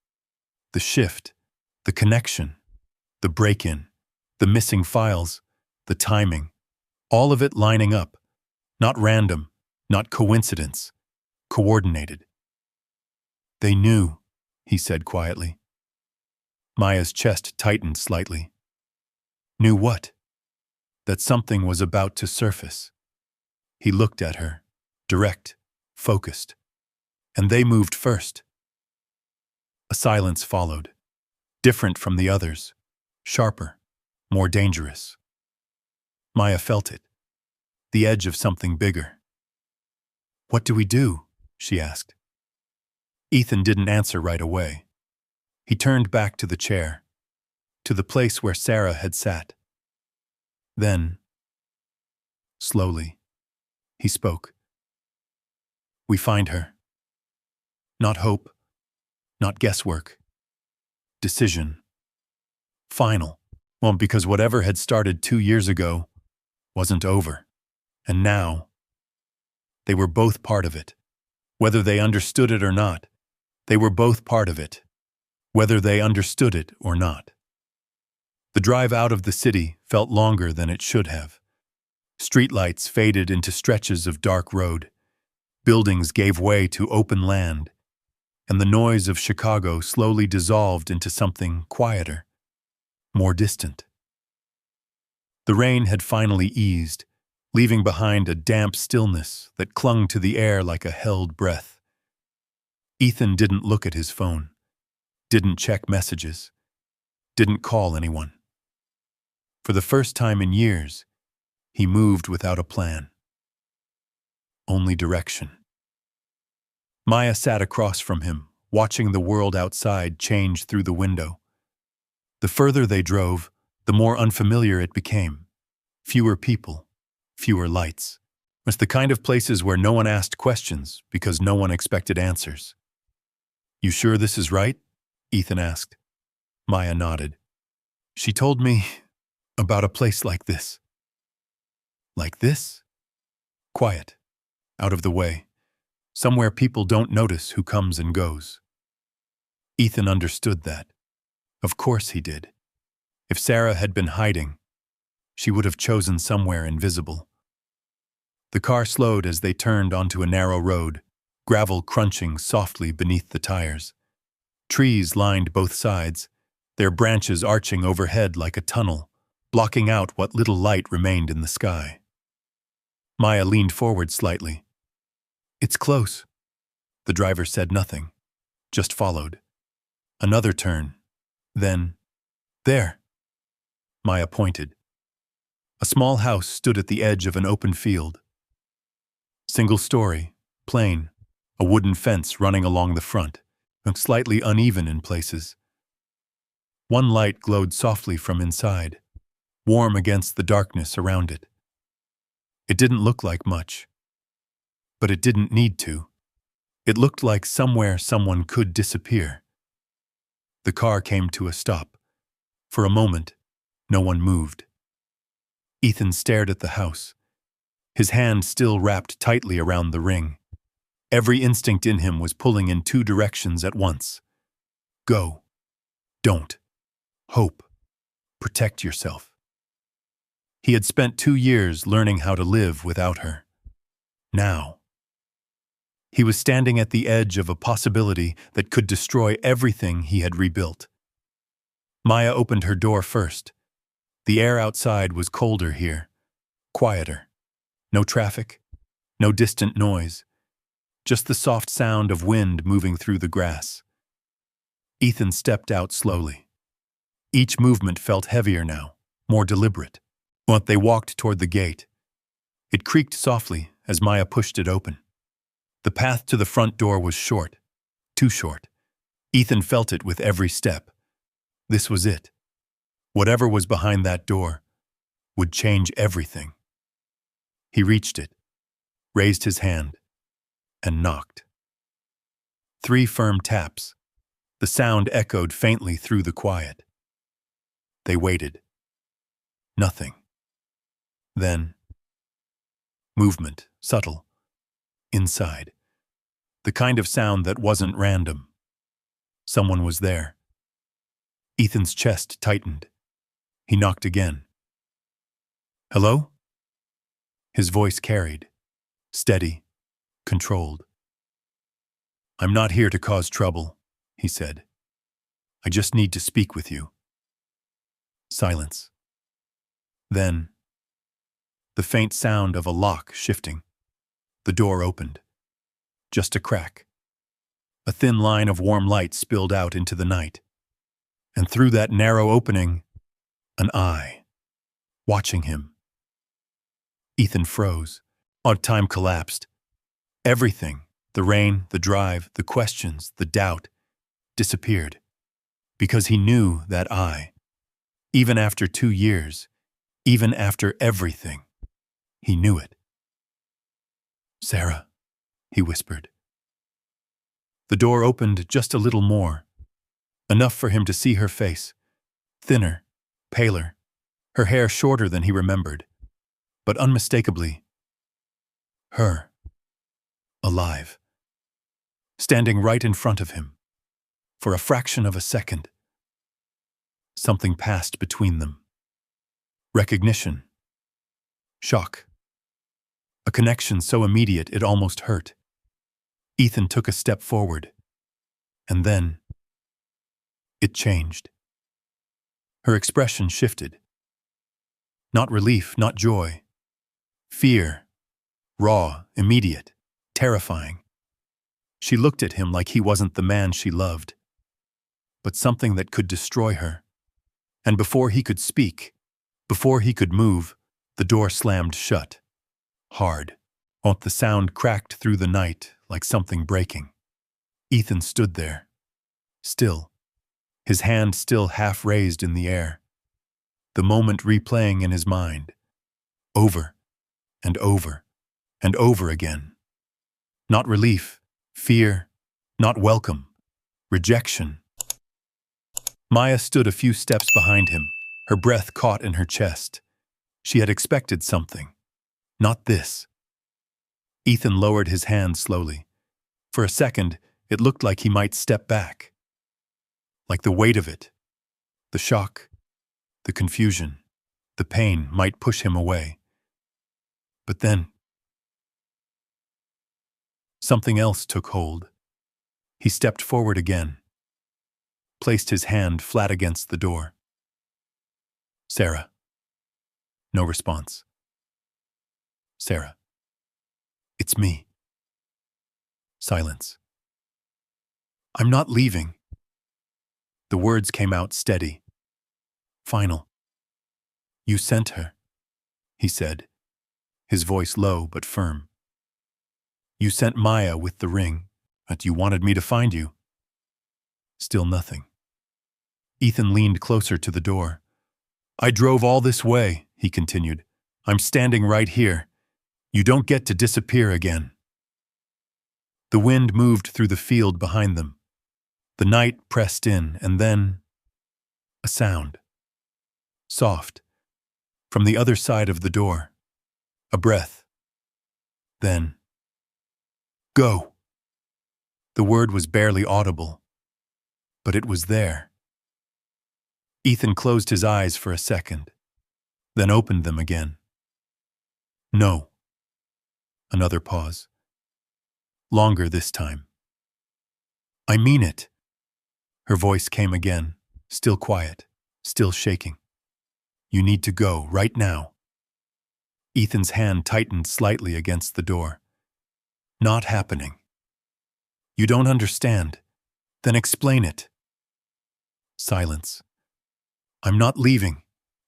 The shift, the connection, the break-in, the missing files, the timing, all of it lining up, not random, not coincidence, coordinated. "They knew," he said quietly. Maya's chest tightened slightly. "Knew what?" "That something was about to surface." He looked at her, direct, focused. "And they moved first." A silence followed, different from the others, sharper, more dangerous. Maya felt it, the edge of something bigger. "What do we do?" she asked. Ethan didn't answer right away. He turned back to the chair, to the place where Sarah had sat. Then, slowly, he spoke. "We find her. Not hope, not guesswork. Decision. Final. Well, because whatever had started 2 years ago wasn't over. And now, they were both part of it. Whether they understood it or not, they were both part of it. Whether they understood it or not. The drive out of the city felt longer than it should have. Streetlights faded into stretches of dark road. Buildings gave way to open land. And the noise of Chicago slowly dissolved into something quieter, more distant. The rain had finally eased, leaving behind a damp stillness that clung to the air like a held breath. Ethan didn't look at his phone, didn't check messages, didn't call anyone. For the first time in years, he moved without a plan. Only direction. Maya sat across from him, watching the world outside change through the window. The further they drove, the more unfamiliar it became. Fewer people, fewer lights. It's the kind of places where no one asked questions because no one expected answers. "You sure this is right?" Ethan asked. Maya nodded. "She told me about a place like this." "Like this?" Quiet, out of the way, somewhere people don't notice who comes and goes. Ethan understood that. Of course he did. If Sarah had been hiding, she would have chosen somewhere invisible. The car slowed as they turned onto a narrow road, gravel crunching softly beneath the tires. Trees lined both sides, their branches arching overhead like a tunnel, blocking out what little light remained in the sky. Maya leaned forward slightly. "It's close." The driver said nothing, just followed. Another turn. Then, "There." Maya pointed. A small house stood at the edge of an open field. Single story, plain, a wooden fence running along the front, slightly uneven in places. One light glowed softly from inside, warm against the darkness around it. It didn't look like much, but it didn't need to. It looked like somewhere someone could disappear. The car came to a stop. For a moment, no one moved. Ethan stared at the house, his hand still wrapped tightly around the ring. Every instinct in him was pulling in two directions at once. Go. Don't. Hope. Protect yourself. He had spent 2 years learning how to live without her. Now, he was standing at the edge of a possibility that could destroy everything he had rebuilt. Maya opened her door first. The air outside was colder here, quieter. No traffic, no distant noise, just the soft sound of wind moving through the grass. Ethan stepped out slowly. Each movement felt heavier now, more deliberate. But they walked toward the gate. It creaked softly as Maya pushed it open. The path to the front door was short, too short. Ethan felt it with every step. This was it. Whatever was behind that door would change everything. He reached it, raised his hand, and knocked. 3 firm taps. The sound echoed faintly through the quiet. They waited. Nothing. Then, movement, subtle, inside. The kind of sound that wasn't random. Someone was there. Ethan's chest tightened. He knocked again. "Hello?" His voice carried, steady, controlled. "I'm not here to cause trouble," he said. "I just need to speak with you." Silence. Then, the faint sound of a lock shifting. The door opened. Just a crack. A thin line of warm light spilled out into the night. And through that narrow opening, an eye, watching him. Ethan froze. Odd time collapsed. Everything, the rain, the drive, the questions, the doubt, disappeared. Because he knew that eye. Even after 2 years, even after everything, he knew it. "Sarah," he whispered. The door opened just a little more, enough for him to see her face, thinner, paler, her hair shorter than he remembered, but unmistakably, her, alive, standing right in front of him. For a fraction of a second, something passed between them. Recognition. Shock. A connection so immediate it almost hurt. Ethan took a step forward, and then it changed. Her expression shifted. Not relief, not joy. Fear. Raw, immediate, terrifying. She looked at him like he wasn't the man she loved, but something that could destroy her. And before he could speak, before he could move, the door slammed shut. Hard. The sound cracked through the night like something breaking. Ethan stood there, still, his hand still half raised in the air, the moment replaying in his mind. over and over and over again. Not relief, fear, not welcome, rejection. Maya stood a few steps behind him, her breath caught in her chest. She had expected something. Not this. Ethan lowered his hand slowly. For a second, it looked like he might step back. Like the weight of it, the shock, the confusion, the pain might push him away. But then, something else took hold. He stepped forward again, placed his hand flat against the door. Sarah. No response. Sarah. It's me. Silence. I'm not leaving. The words came out steady. Final. You sent her, he said, his voice low but firm. You sent Maya with the ring, but you wanted me to find you. Still nothing. Ethan leaned closer to the door. I drove all this way, he continued. I'm standing right here. You don't get to disappear again. The wind moved through the field behind them. The night pressed in, and then a sound. Soft. From the other side of the door. A breath. Then, go. The word was barely audible, but it was there. Ethan closed his eyes for a second, then opened them again. No. Another pause. Longer this time. I mean it. Her voice came again, still quiet, still shaking. You need to go, right now. Ethan's hand tightened slightly against the door. Not happening. You don't understand. Then explain it. Silence. I'm not leaving,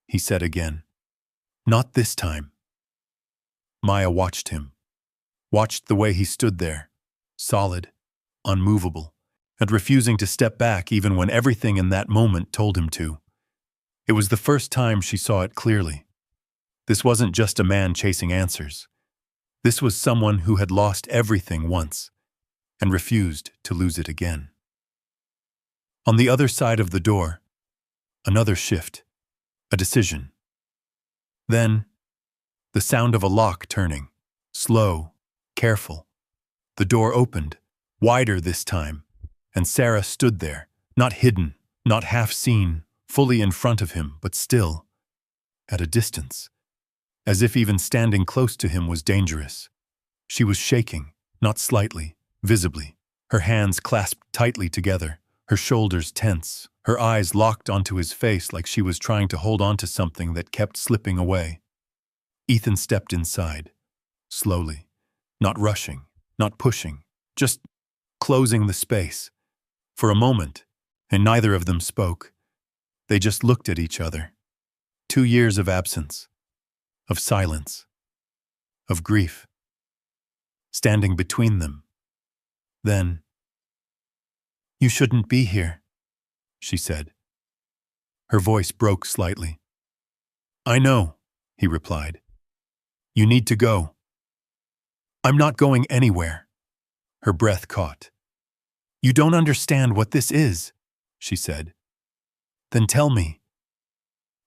he said again. Not this time. Maya watched him. Watched the way he stood there, solid, unmovable, and refusing to step back even when everything in that moment told him to. It was the first time she saw it clearly. This wasn't just a man chasing answers. This was someone who had lost everything once and refused to lose it again. On the other side of the door, another shift, a decision. Then, the sound of a lock turning, slow, careful. The door opened, wider this time, and Sarah stood there, not hidden, not half seen, fully in front of him, but still, at a distance, as if even standing close to him was dangerous. She was shaking, not slightly, visibly, her hands clasped tightly together, her shoulders tense, her eyes locked onto his face like she was trying to hold on to something that kept slipping away. Ethan stepped inside, slowly, not rushing, not pushing, just closing the space. For a moment, and neither of them spoke. They just looked at each other. 2 years of absence, of silence, of grief, standing between them. Then, you shouldn't be here, she said. Her voice broke slightly. I know, he replied. You need to go. I'm not going anywhere. Her breath caught. You don't understand what this is, she said. Then tell me.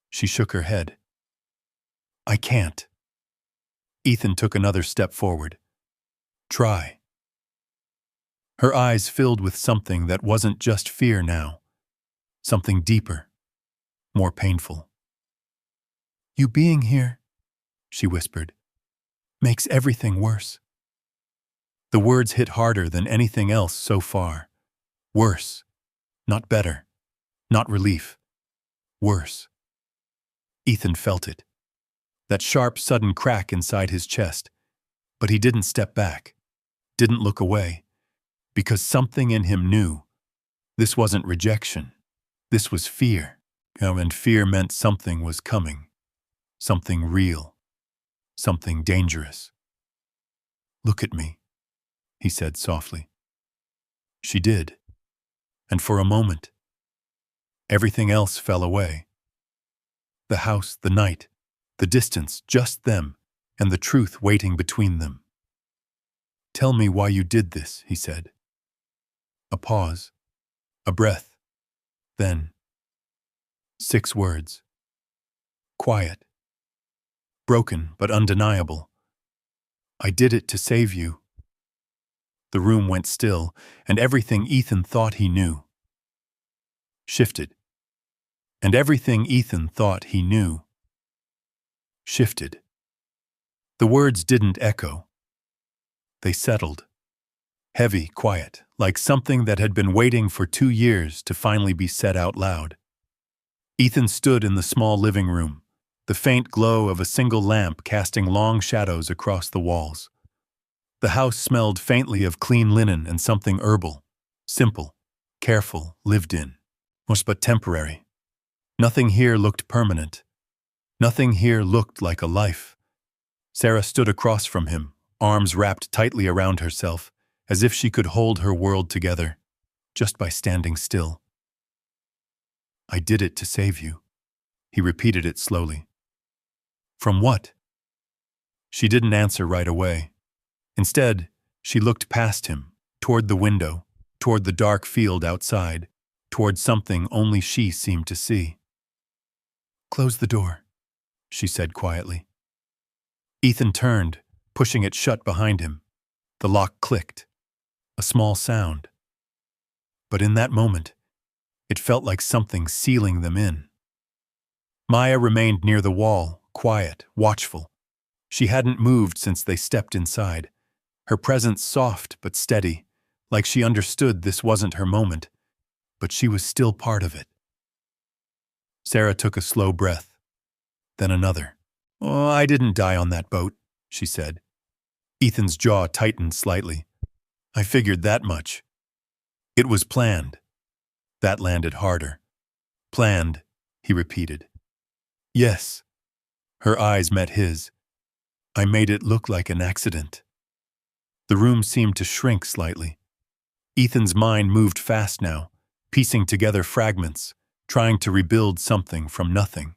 She shook her head. I can't. Ethan took another step forward. Try. Her eyes filled with something that wasn't just fear now. Something deeper, more painful. You being here, she whispered, makes everything worse. The words hit harder than anything else so far. Worse, not better, not relief. Worse. Ethan felt it. That sharp, sudden crack inside his chest. But he didn't step back, didn't look away, because something in him knew. This wasn't rejection. This was fear. And fear meant something was coming. Something real. Something dangerous. Look at me, he said softly. She did. And for a moment, everything else fell away. The house, the night, The distance, just them, and the truth waiting between them. "Tell me why you did this," he said. A pause, a breath, then 6 words. Quiet. Broken but undeniable. "I did it to save you." The room went still, and everything Ethan thought he knew shifted. And everything Ethan thought he knew shifted. The words didn't echo. They settled. Heavy, quiet, like something that had been waiting for 2 years to finally be said out loud. Ethan stood in the small living room, the faint glow of a single lamp casting long shadows across the walls. The house smelled faintly of clean linen and something herbal, simple, careful, lived in, but temporary. Nothing here looked permanent. Nothing here looked like a life. Sarah stood across from him, arms wrapped tightly around herself, as if she could hold her world together, just by standing still. "I did it to save you." He repeated it slowly. "From what?" She didn't answer right away. Instead, she looked past him, toward the window, toward the dark field outside, toward something only she seemed to see. "Close the door," she said quietly. Ethan turned, pushing it shut behind him. The lock clicked. A small sound. But in that moment, it felt like something sealing them in. Maya remained near the wall, quiet, watchful. She hadn't moved since they stepped inside. Her presence soft but steady, like she understood this wasn't her moment, but she was still part of it. Sarah took a slow breath, then another. "Oh, I didn't die on that boat," she said. Ethan's jaw tightened slightly. "I figured that much." "It was planned." That landed harder. "Planned," he repeated. "Yes." Her eyes met his. "I made it look like an accident." The room seemed to shrink slightly. Ethan's mind moved fast now, piecing together fragments, trying to rebuild something from nothing.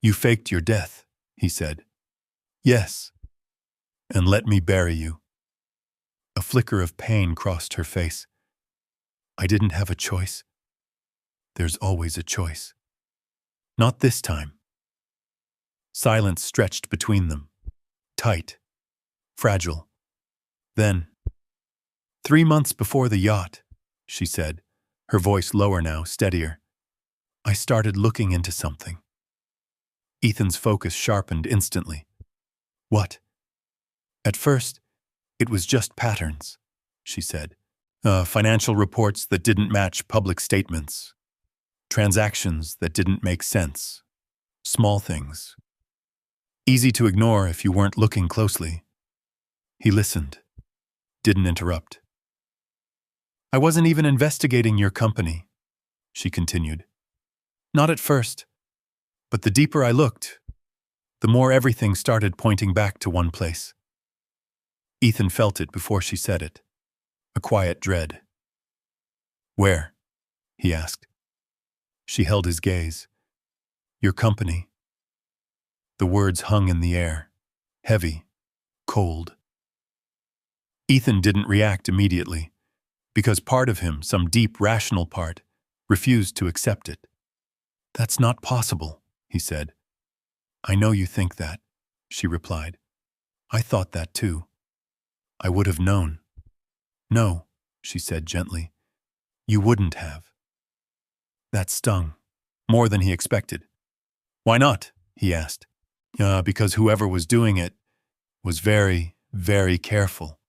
"You faked your death," he said. "Yes." "And let me bury you." A flicker of pain crossed her face. "I didn't have a choice." "There's always a choice." "Not this time." Silence stretched between them. Tight. Fragile. Then, 3 months before the yacht, she said, her voice lower now, steadier, "I started looking into something." Ethan's focus sharpened instantly. "What?" "At first, it was just patterns," she said. Financial reports that didn't match public statements. Transactions that didn't make sense. Small things. Easy to ignore if you weren't looking closely." He listened. Didn't interrupt. "I wasn't even investigating your company," she continued. "Not at first. But the deeper I looked, the more everything started pointing back to one place." Ethan felt it before she said it. A quiet dread. "Where?" he asked. She held his gaze. "Your company." The words hung in the air, heavy, cold. Ethan didn't react immediately, because part of him, some deep rational part, refused to accept it. "That's not possible," he said. "I know you think that," she replied. "I thought that too. I would have known." "No," she said gently. "You wouldn't have." That stung, more than he expected. "Why not?" he asked. Because whoever was doing it was very, very careful."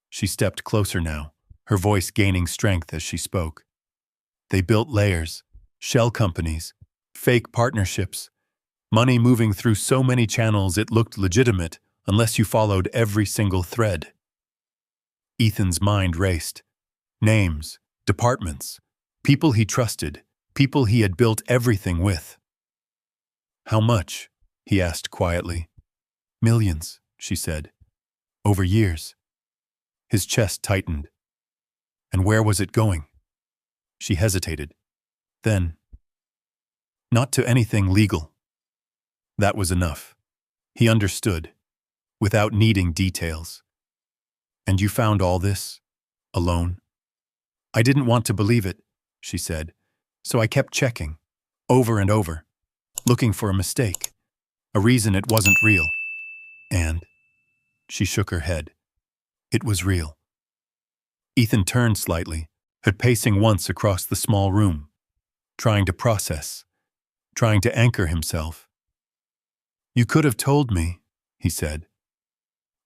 She stepped closer now, her voice gaining strength as she spoke. "They built layers, shell companies, fake partnerships, money moving through so many channels it looked legitimate unless you followed every single thread." Ethan's mind raced. Names, departments, people he trusted, people he had built everything with. "How much?" he asked quietly. "Millions," she said. "Over years." His chest tightened. "And where was it going?" She hesitated. Then, "Not to anything legal." That was enough. He understood, without needing details. And you found all this? Alone? I didn't want to believe it, she said, so I kept checking, over and over, looking for a mistake, a reason it wasn't real. And she shook her head. It was real. Ethan turned slightly, had pacing once across the small room, trying to process, trying to anchor himself. You could have told me, he said.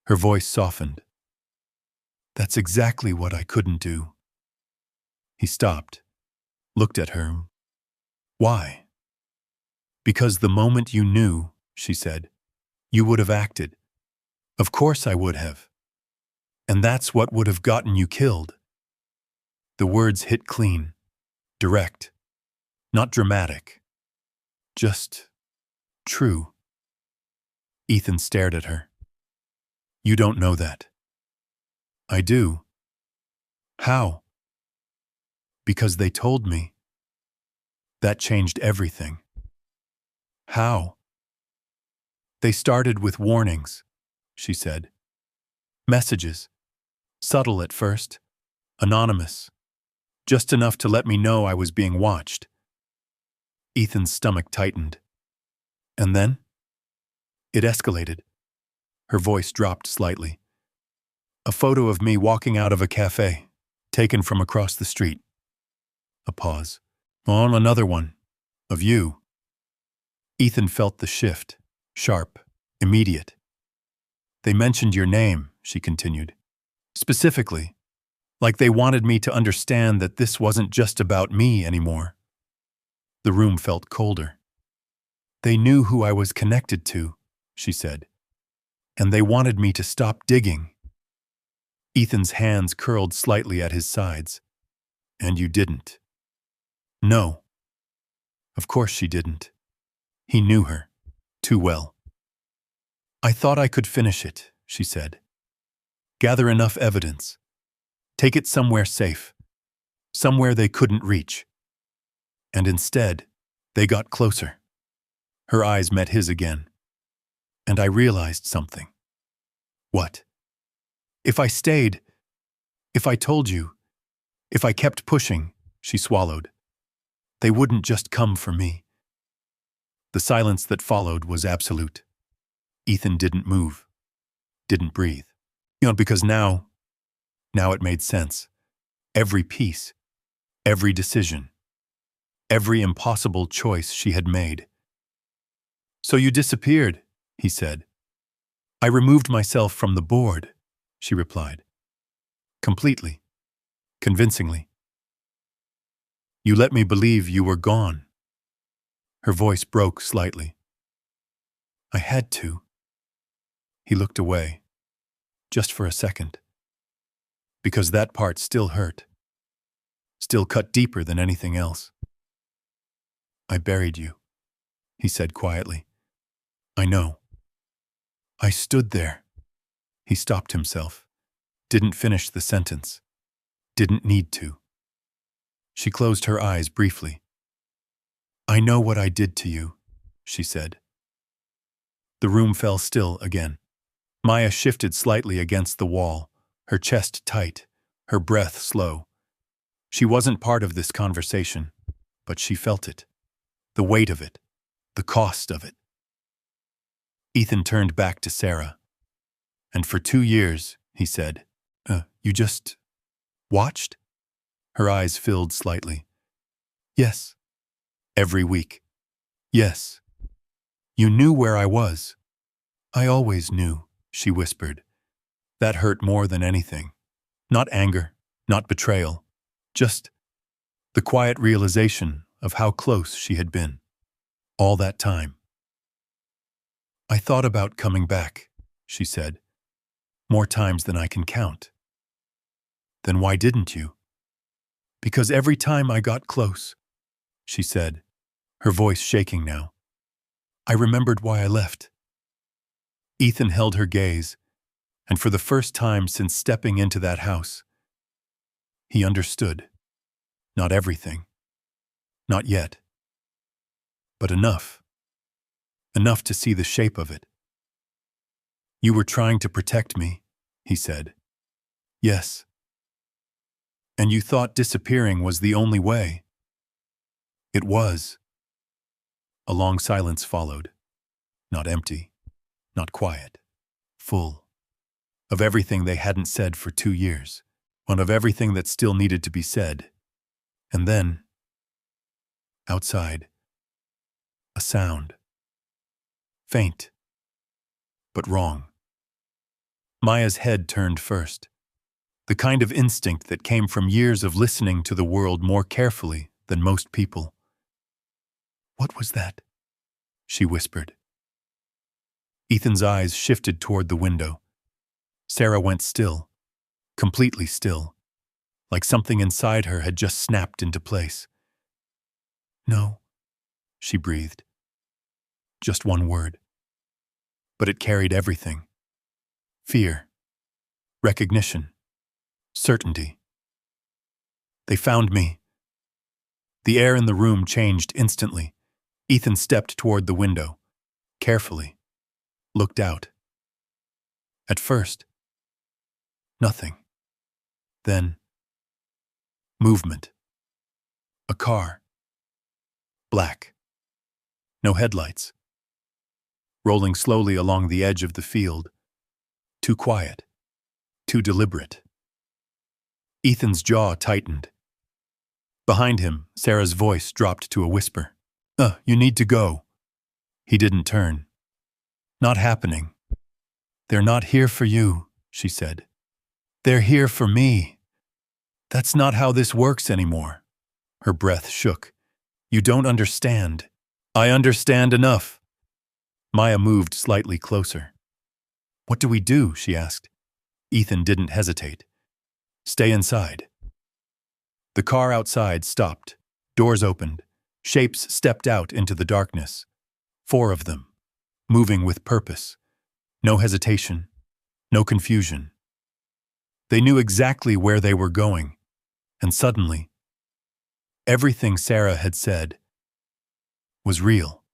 Her voice softened. That's exactly what I couldn't do. He stopped, looked at her. Why? Because the moment you knew, she said, you would have acted. Of course I would have. And that's what would have gotten you killed. The words hit clean, direct, not dramatic, just true. Ethan stared at her. You don't know that. I do. How? Because they told me. That changed everything. How? They started with warnings, she said. Messages. Subtle at first. Anonymous. Just enough to let me know I was being watched. Ethan's stomach tightened. And then? It escalated. Her voice dropped slightly. A photo of me walking out of a cafe, taken from across the street. A pause. On another one. Of you. Ethan felt the shift. Sharp. Immediate. They mentioned your name, she continued. Specifically. Like they wanted me to understand that this wasn't just about me anymore. The room felt colder. They knew who I was connected to, she said. And they wanted me to stop digging. Ethan's hands curled slightly at his sides. And you didn't. No. Of course she didn't. He knew her. Too well. I thought I could finish it, she said. Gather enough evidence. Take it somewhere safe. Somewhere they couldn't reach. And instead, they got closer. Her eyes met his again. And I realized something. What? If I stayed, if I told you, if I kept pushing, she swallowed, they wouldn't just come for me. The silence that followed was absolute. Ethan didn't move, didn't breathe. Because now it made sense. Every piece, every decision, every impossible choice she had made. So you disappeared, he said. I removed myself from the board, she replied. Completely. Convincingly. You let me believe you were gone. Her voice broke slightly. I had to. He looked away, just for a second. Because that part still hurt. Still cut deeper than anything else. I buried you, he said quietly. I know. I stood there. He stopped himself. Didn't finish the sentence. Didn't need to. She closed her eyes briefly. I know what I did to you, she said. The room fell still again. Maya shifted slightly against the wall, her chest tight, her breath slow. She wasn't part of this conversation, but she felt it. The weight of it. The cost of it. Ethan turned back to Sarah. And for 2 years, he said, you just watched? Her eyes filled slightly. Yes. Every week. Yes. You knew where I was. I always knew, she whispered. That hurt more than anything. Not anger, not betrayal. Just the quiet realization of how close she had been. All that time. I thought about coming back, she said. More times than I can count. Then why didn't you? Because every time I got close, she said, her voice shaking now. I remembered why I left. Ethan held her gaze, and for the first time since stepping into that house, he understood. Not everything. Not yet. But enough. enough to see the shape of it. "You were trying to protect me," he said. "Yes. And you thought disappearing was the only way." "It was." A long silence followed. Not empty, not quiet, full. Of everything they hadn't said for 2 years, and of everything that still needed to be said. And then, outside, a sound. Faint, but wrong. Maya's head turned first. The kind of instinct that came from years of listening to the world more carefully than most people. "What was that?" she whispered. Ethan's eyes shifted toward the window. Sarah went still, completely still, like something inside her had just snapped into place. "No," she breathed. Just one word. But it carried everything. Fear, recognition, certainty. "They found me." The air in the room changed instantly. Ethan stepped toward the window, carefully, looked out. At first, nothing. Then, movement. A car. Black. No headlights. Rolling slowly along the edge of the field. Too quiet. Too deliberate. Ethan's jaw tightened. Behind him, Sarah's voice dropped to a whisper. You need to go." He didn't turn. "Not happening." "They're not here for you," she said. "They're here for me. That's not how this works anymore." Her breath shook. "You don't understand." "I understand enough." Maya moved slightly closer. "What do we do?" she asked. Ethan didn't hesitate. "Stay inside." The car outside stopped. Doors opened. Shapes stepped out into the darkness. 4 of them, moving with purpose. No hesitation. No confusion. They knew exactly where they were going. And suddenly, everything Sarah had said was real.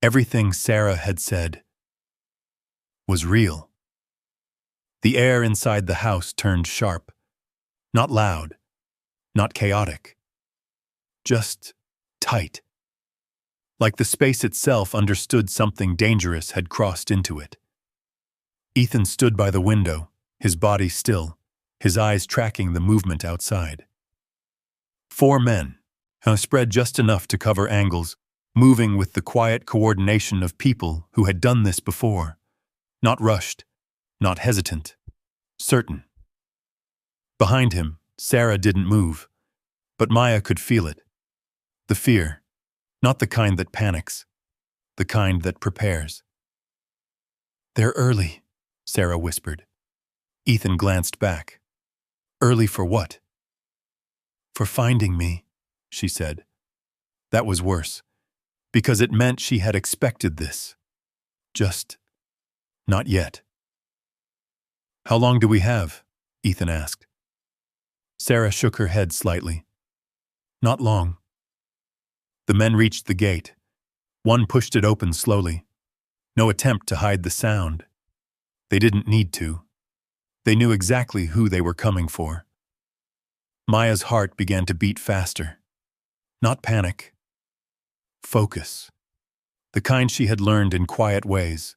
Everything Sarah had said was real. The air inside the house turned sharp. Not loud. Not chaotic. Just tight. Like the space itself understood something dangerous had crossed into it. Ethan stood by the window, his body still, his eyes tracking the movement outside. 4 men, spread just enough to cover angles, moving with the quiet coordination of people who had done this before. Not rushed, not hesitant, certain. Behind him, Sarah didn't move, but Maya could feel it. The fear, not the kind that panics, the kind that prepares. "They're early," Sarah whispered. Ethan glanced back. "Early for what?" "For finding me," she said. That was worse, because it meant she had expected this. Just not yet. "How long do we have?" Ethan asked. Sarah shook her head slightly. "Not long." The men reached the gate. One pushed it open slowly. No attempt to hide the sound. They didn't need to. They knew exactly who they were coming for. Maya's heart began to beat faster. Not panic. Focus. The kind she had learned in quiet ways.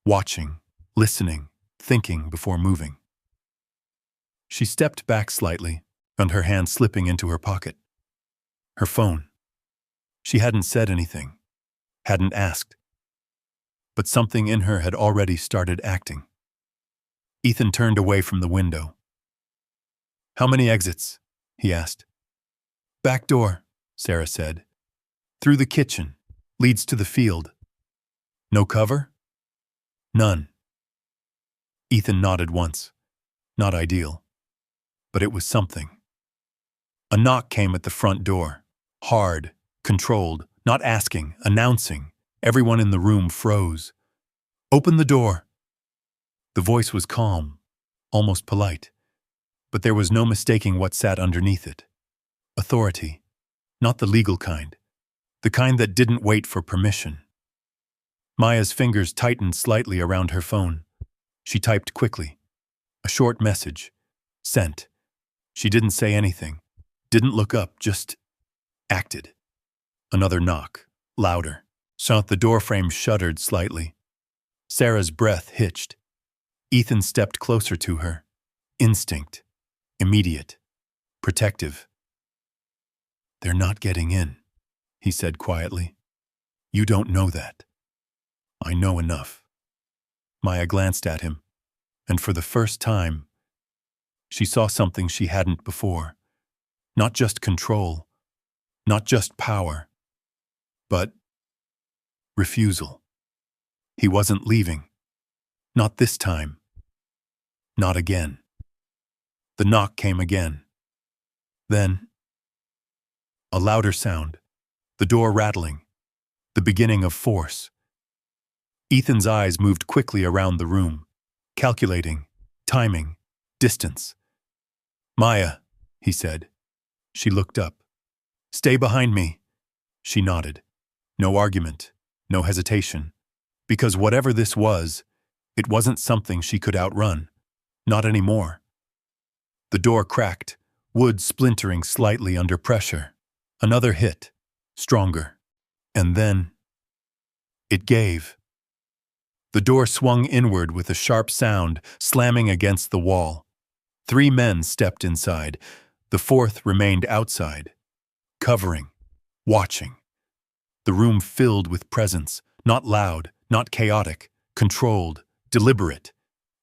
Watching, listening, thinking before moving. She stepped back slightly, and her hand slipping into her pocket. Her phone. She hadn't said anything, hadn't asked. But something in her had already started acting. Ethan turned away from the window. "How many exits?" he asked. "Back door," Sarah said. "Through the kitchen, leads to the field." "No cover?" "None." Ethan nodded once. Not ideal. But it was something. A knock came at the front door. Hard, controlled, not asking, announcing. Everyone in the room froze. "Open the door." The voice was calm, almost polite. But there was no mistaking what sat underneath it. Authority. Not the legal kind. The kind that didn't wait for permission. Maya's fingers tightened slightly around her phone. She typed quickly. A short message. Sent. She didn't say anything. Didn't look up, just acted. Another knock. Louder. The doorframe shuddered slightly. Sarah's breath hitched. Ethan stepped closer to her. Instinct. Immediate. Protective. "They're not getting in," he said quietly. "You don't know that." "I know enough." Maya glanced at him, and for the first time, she saw something she hadn't before. Not just control, not just power, but refusal. He wasn't leaving. Not this time. Not again. The knock came again. Then, a louder sound, the door rattling, the beginning of force. Ethan's eyes moved quickly around the room, calculating, timing, distance. "Maya," he said. She looked up. "Stay behind me." She nodded. No argument, no hesitation. Because whatever this was, it wasn't something she could outrun. Not anymore. The door cracked, wood splintering slightly under pressure. Another hit, stronger. And then, it gave. The door swung inward with a sharp sound, slamming against the wall. 3 men stepped inside. The 4th remained outside, covering, watching. The room filled with presence, not loud, not chaotic, controlled, deliberate.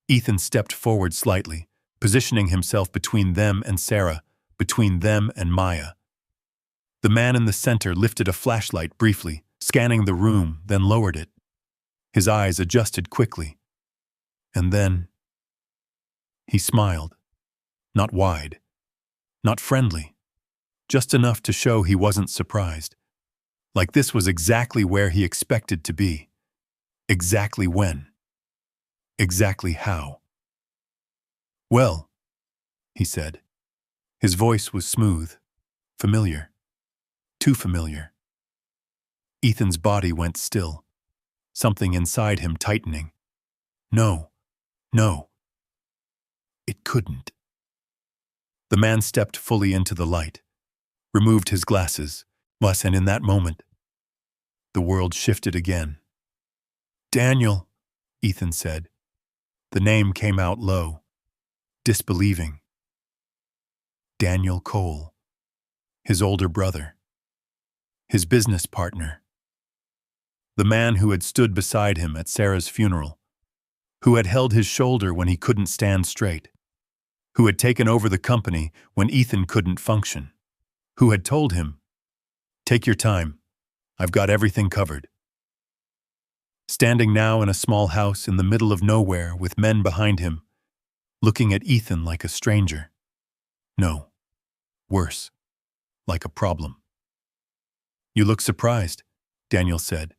Ethan stepped forward slightly, positioning himself between them and Sarah, between them and Maya. The man in the center lifted a flashlight briefly, scanning the room, then lowered it. His eyes adjusted quickly. And then, he smiled. Not wide, not friendly, just enough to show he wasn't surprised. Like this was exactly where he expected to be. Exactly when. Exactly how. "Well," he said. His voice was smooth, familiar. Too familiar. Ethan's body went still, something inside him tightening. No. It couldn't. The man stepped fully into the light, removed his glasses, and in that moment, the world shifted again. "Daniel," Ethan said. The name came out low, disbelieving. Daniel Cole, his older brother, his business partner, the man who had stood beside him at Sarah's funeral, who had held his shoulder when he couldn't stand straight, who had taken over the company when Ethan couldn't function, who had told him, "Take your time, I've got everything covered." Standing now in a small house in the middle of nowhere with men behind him, looking at Ethan like a stranger. No, worse, like a problem. "You look surprised," Daniel said,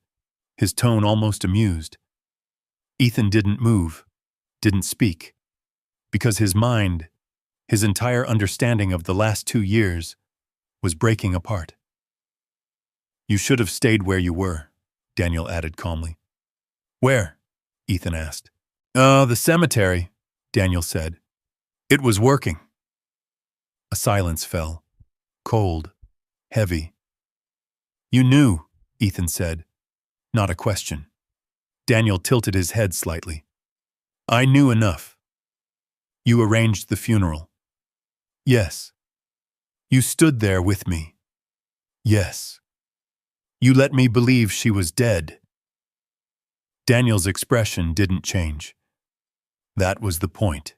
his tone almost amused. Ethan didn't move, didn't speak, because his mind, his entire understanding of the last 2 years, was breaking apart. "You should have stayed where you were," Daniel added calmly. "Where?" Ethan asked. The cemetery," Daniel said. "It was working." A silence fell, cold, heavy. "You knew," Ethan said, not a question. Daniel tilted his head slightly. "I knew enough." "You arranged the funeral." "Yes." "You stood there with me." "Yes." "You let me believe she was dead." Daniel's expression didn't change. That was the point.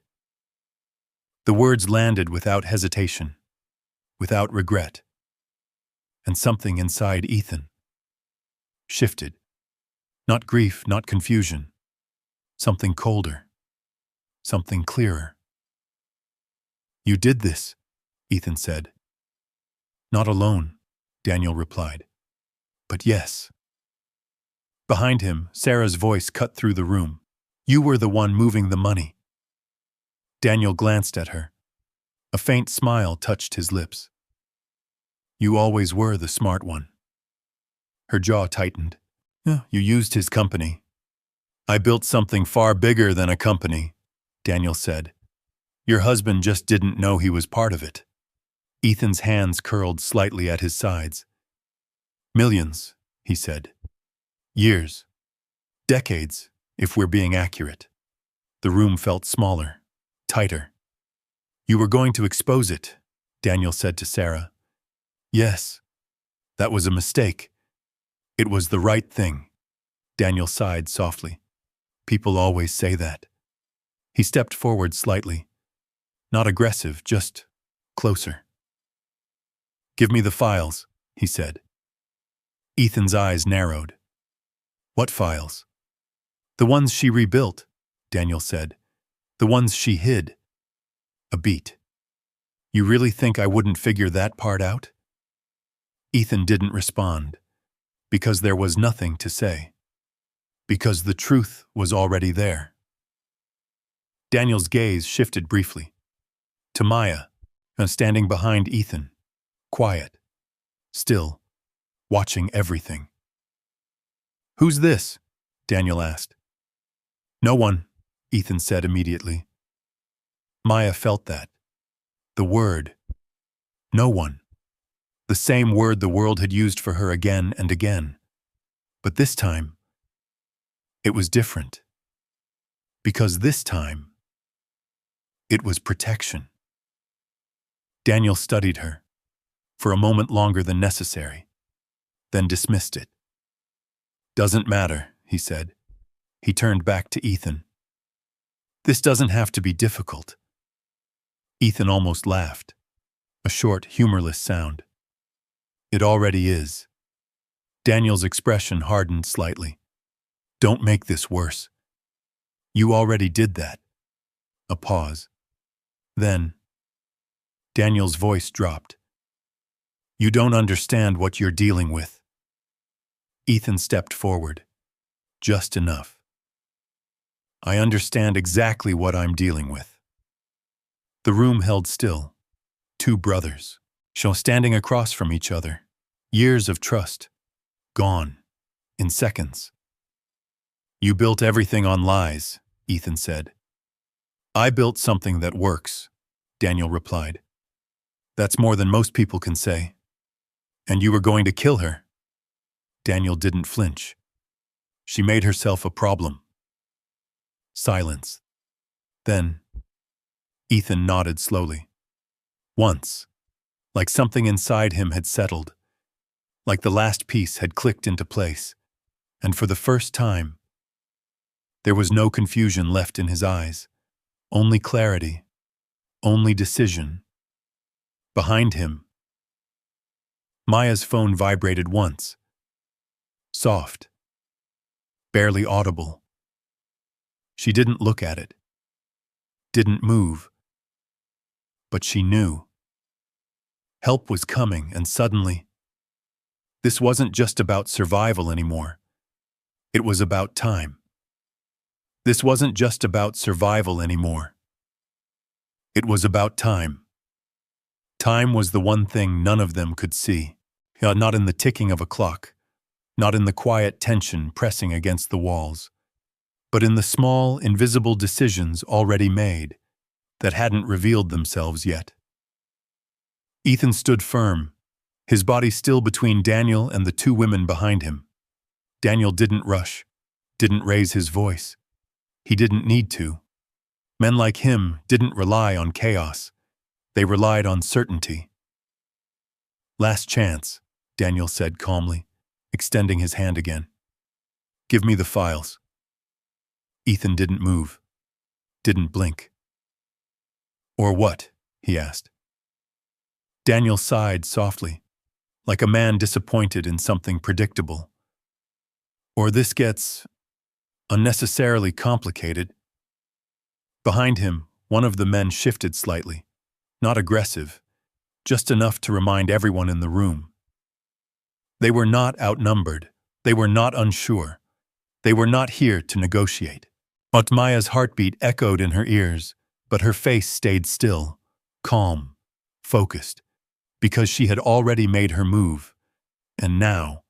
The words landed without hesitation, without regret. And something inside Ethan shifted. Not grief, not confusion. Something colder. Something clearer. "You did this," Ethan said. "Not alone," Daniel replied. "But yes." Behind him, Sarah's voice cut through the room. "You were the one moving the money." Daniel glanced at her. A faint smile touched his lips. "You always were the smart one." Her jaw tightened. Yeah, you used his company. I built something far bigger than a company, Daniel said. Your husband just didn't know he was part of it. Ethan's hands curled slightly at his sides. Millions, he said. Years. Decades, if we're being accurate. The room felt smaller, tighter. You were going to expose it, Daniel said to Sarah. Yes. That was a mistake. It was the right thing. Daniel sighed softly. People always say that. He stepped forward slightly. Not aggressive, just closer. Give me the files, he said. Ethan's eyes narrowed. What files? The ones she rebuilt, Daniel said. The ones she hid. A beat. You really think I wouldn't figure that part out? Ethan didn't respond, because there was nothing to say. Because the truth was already there. Daniel's gaze shifted briefly. To Maya, standing behind Ethan, quiet, still, watching everything. Who's this? Daniel asked. No one, Ethan said immediately. Maya felt that. The word. No one. The same word the world had used for her again and again. But this time, it was different. Because this time, it was protection. Daniel studied her, for a moment longer than necessary, then dismissed it. Doesn't matter, he said. He turned back to Ethan. This doesn't have to be difficult. Ethan almost laughed, a short, humorless sound. It already is. Daniel's expression hardened slightly. Don't make this worse. You already did that. A pause. Then, Daniel's voice dropped. You don't understand what you're dealing with. Ethan stepped forward. Just enough. I understand exactly what I'm dealing with. The room held still. Two brothers, standing across from each other. Years of trust. Gone. In seconds. You built everything on lies, Ethan said. I built something that works, Daniel replied. That's more than most people can say. And you were going to kill her. Daniel didn't flinch. She made herself a problem. Silence. Then, Ethan nodded slowly. Once, like something inside him had settled, like the last piece had clicked into place, and for the first time, there was no confusion left in his eyes, only clarity, only decision. Behind him, Maya's phone vibrated once. Soft. Barely audible. She didn't look at it. Didn't move. But she knew. Help was coming, and suddenly, this wasn't just about survival anymore. It was about time. This wasn't just about survival anymore. It was about time. Time was the one thing none of them could see. Not in the ticking of a clock, not in the quiet tension pressing against the walls, but in the small, invisible decisions already made that hadn't revealed themselves yet. Ethan stood firm, his body still between Daniel and the two women behind him. Daniel didn't rush, didn't raise his voice. He didn't need to. Men like him didn't rely on chaos. They relied on certainty. Last chance, Daniel said calmly, extending his hand again. Give me the files. Ethan didn't move, didn't blink. Or what? He asked. Daniel sighed softly, like a man disappointed in something predictable. Or this gets unnecessarily complicated. Behind him, one of the men shifted slightly, not aggressive, just enough to remind everyone in the room. They were not outnumbered. They were not unsure. They were not here to negotiate. But Maya's heartbeat echoed in her ears, but her face stayed still, calm, focused, because she had already made her move. And now,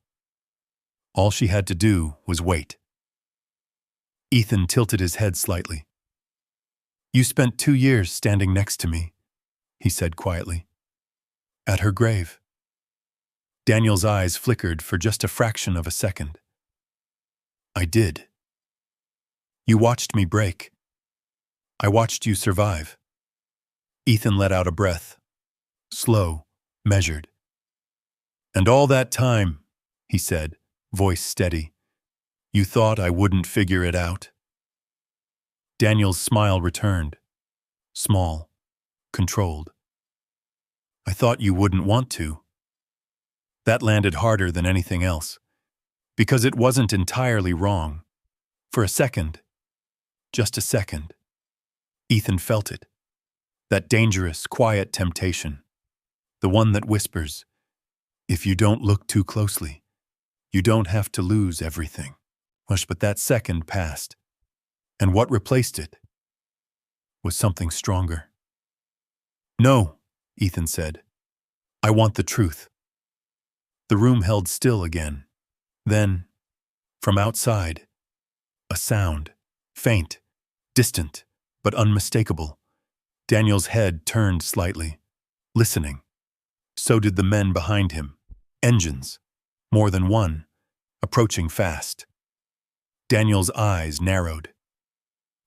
All she had to do was wait. Ethan tilted his head slightly. "You spent 2 years standing next to me," he said quietly. "At her grave." Daniel's eyes flickered for just a fraction of a second. "I did. You watched me break. I watched you survive." Ethan let out a breath. Slow, measured. "And all that time," he said, voice steady, "you thought I wouldn't figure it out?" Daniel's smile returned. Small, controlled. "I thought you wouldn't want to." That landed harder than anything else, because it wasn't entirely wrong. For a second, just a second, Ethan felt it. That dangerous, quiet temptation. The one that whispers, "If you don't look too closely, you don't have to lose everything." But that second passed, and what replaced it was something stronger. "No," Ethan said. "I want the truth." The room held still again. Then, from outside, a sound, faint, distant, but unmistakable. Daniel's head turned slightly, listening. So did the men behind him. Engines, more than one, approaching fast. Daniel's eyes narrowed.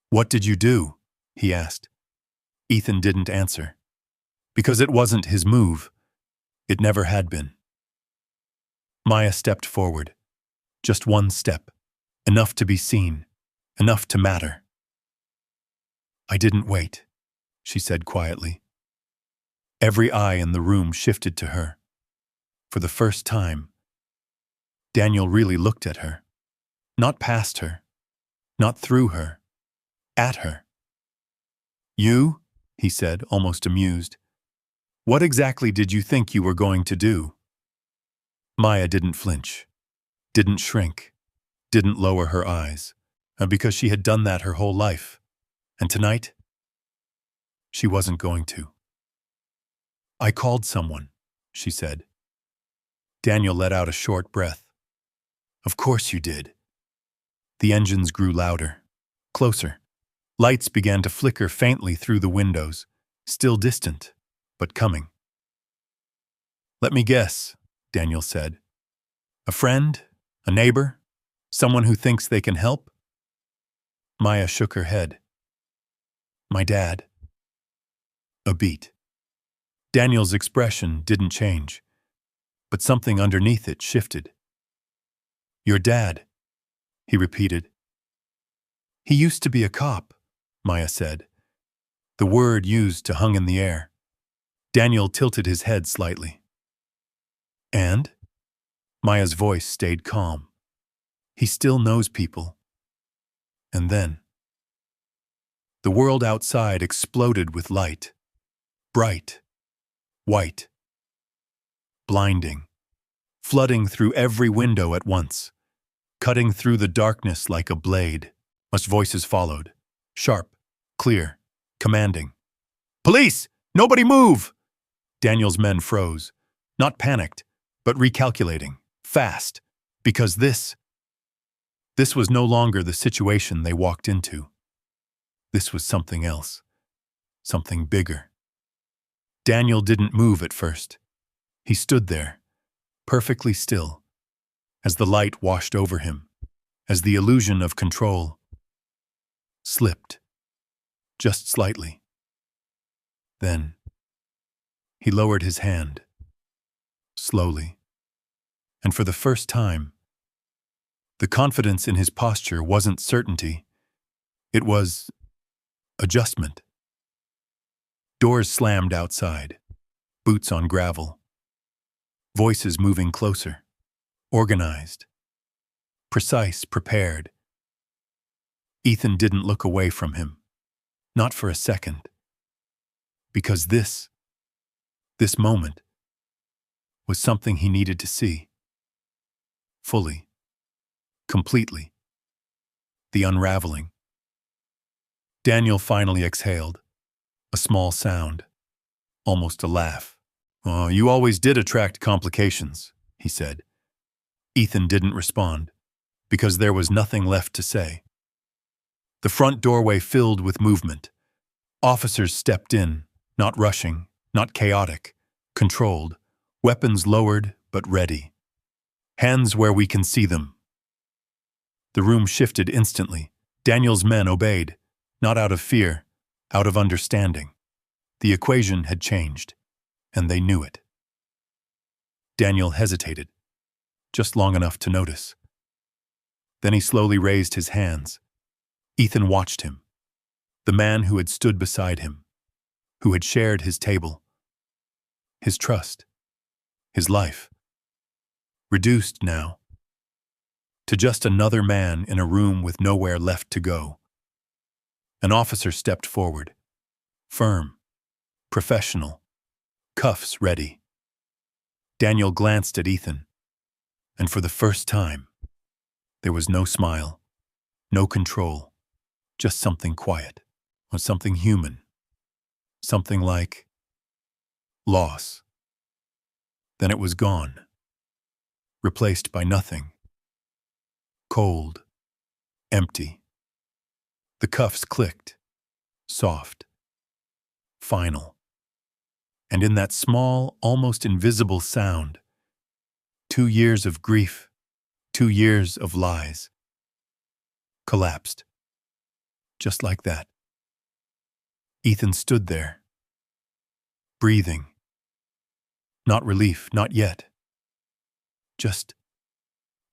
"What did you do?" he asked. Ethan didn't answer. Because it wasn't his move. It never had been. Maya stepped forward. Just one step. Enough to be seen. Enough to matter. "I didn't wait," she said quietly. Every eye in the room shifted to her. For the first time, Daniel really looked at her. Not past her. Not through her. At her. "You?" he said, almost amused. "What exactly did you think you were going to do?" Maya didn't flinch. Didn't shrink. Didn't lower her eyes. Because she had done that her whole life. And tonight, she wasn't going to. "I called someone," she said. Daniel let out a short breath. "Of course you did." The engines grew louder, closer. Lights began to flicker faintly through the windows, still distant, but coming. "Let me guess," Daniel said. "A friend? A neighbor? Someone who thinks they can help?" Maya shook her head. "My dad." A beat. Daniel's expression didn't change, but something underneath it shifted. "Your dad," he repeated. "He used to be a cop," Maya said. The word used hung in the air. Daniel tilted his head slightly. "And?" Maya's voice stayed calm. "He still knows people." And then, the world outside exploded with light. Bright. White. Blinding. Flooding through every window at once. Cutting through the darkness like a blade. Voices followed. Sharp. Clear. Commanding. "Police! Nobody move!" Daniel's men froze. Not panicked, but recalculating. Fast. Because this was no longer the situation they walked into. This was something else. Something bigger. Daniel didn't move at first. He stood there, perfectly still, as the light washed over him, as the illusion of control slipped, just slightly. Then, he lowered his hand, slowly, and for the first time, the confidence in his posture wasn't certainty. It was adjustment. Doors slammed outside, boots on gravel. Voices moving closer, organized, precise, prepared. Ethan didn't look away from him, not for a second, because this moment, was something he needed to see. Fully, completely. The unraveling. Daniel finally exhaled, a small sound, almost a laugh. "Oh, you always did attract complications," he said. Ethan didn't respond, because there was nothing left to say. The front doorway filled with movement. Officers stepped in, not rushing, not chaotic, controlled, weapons lowered but ready. Hands where we can see them. The room shifted instantly. Daniel's men obeyed, not out of fear, out of understanding. The equation had changed, and they knew it. Daniel hesitated, just long enough to notice. Then he slowly raised his hands. Ethan watched him, the man who had stood beside him, who had shared his table, his trust, his life, reduced now to just another man in a room with nowhere left to go. An officer stepped forward, firm, professional, cuffs ready. Daniel glanced at Ethan, and for the first time, there was no smile, no control, just something quiet, or something human, something like loss. Then it was gone, replaced by nothing, cold, empty. The cuffs clicked, soft, final. And in that small, almost invisible sound, 2 years of grief, 2 years of lies, collapsed. Just like that. Ethan stood there, breathing. Not relief, not yet. Just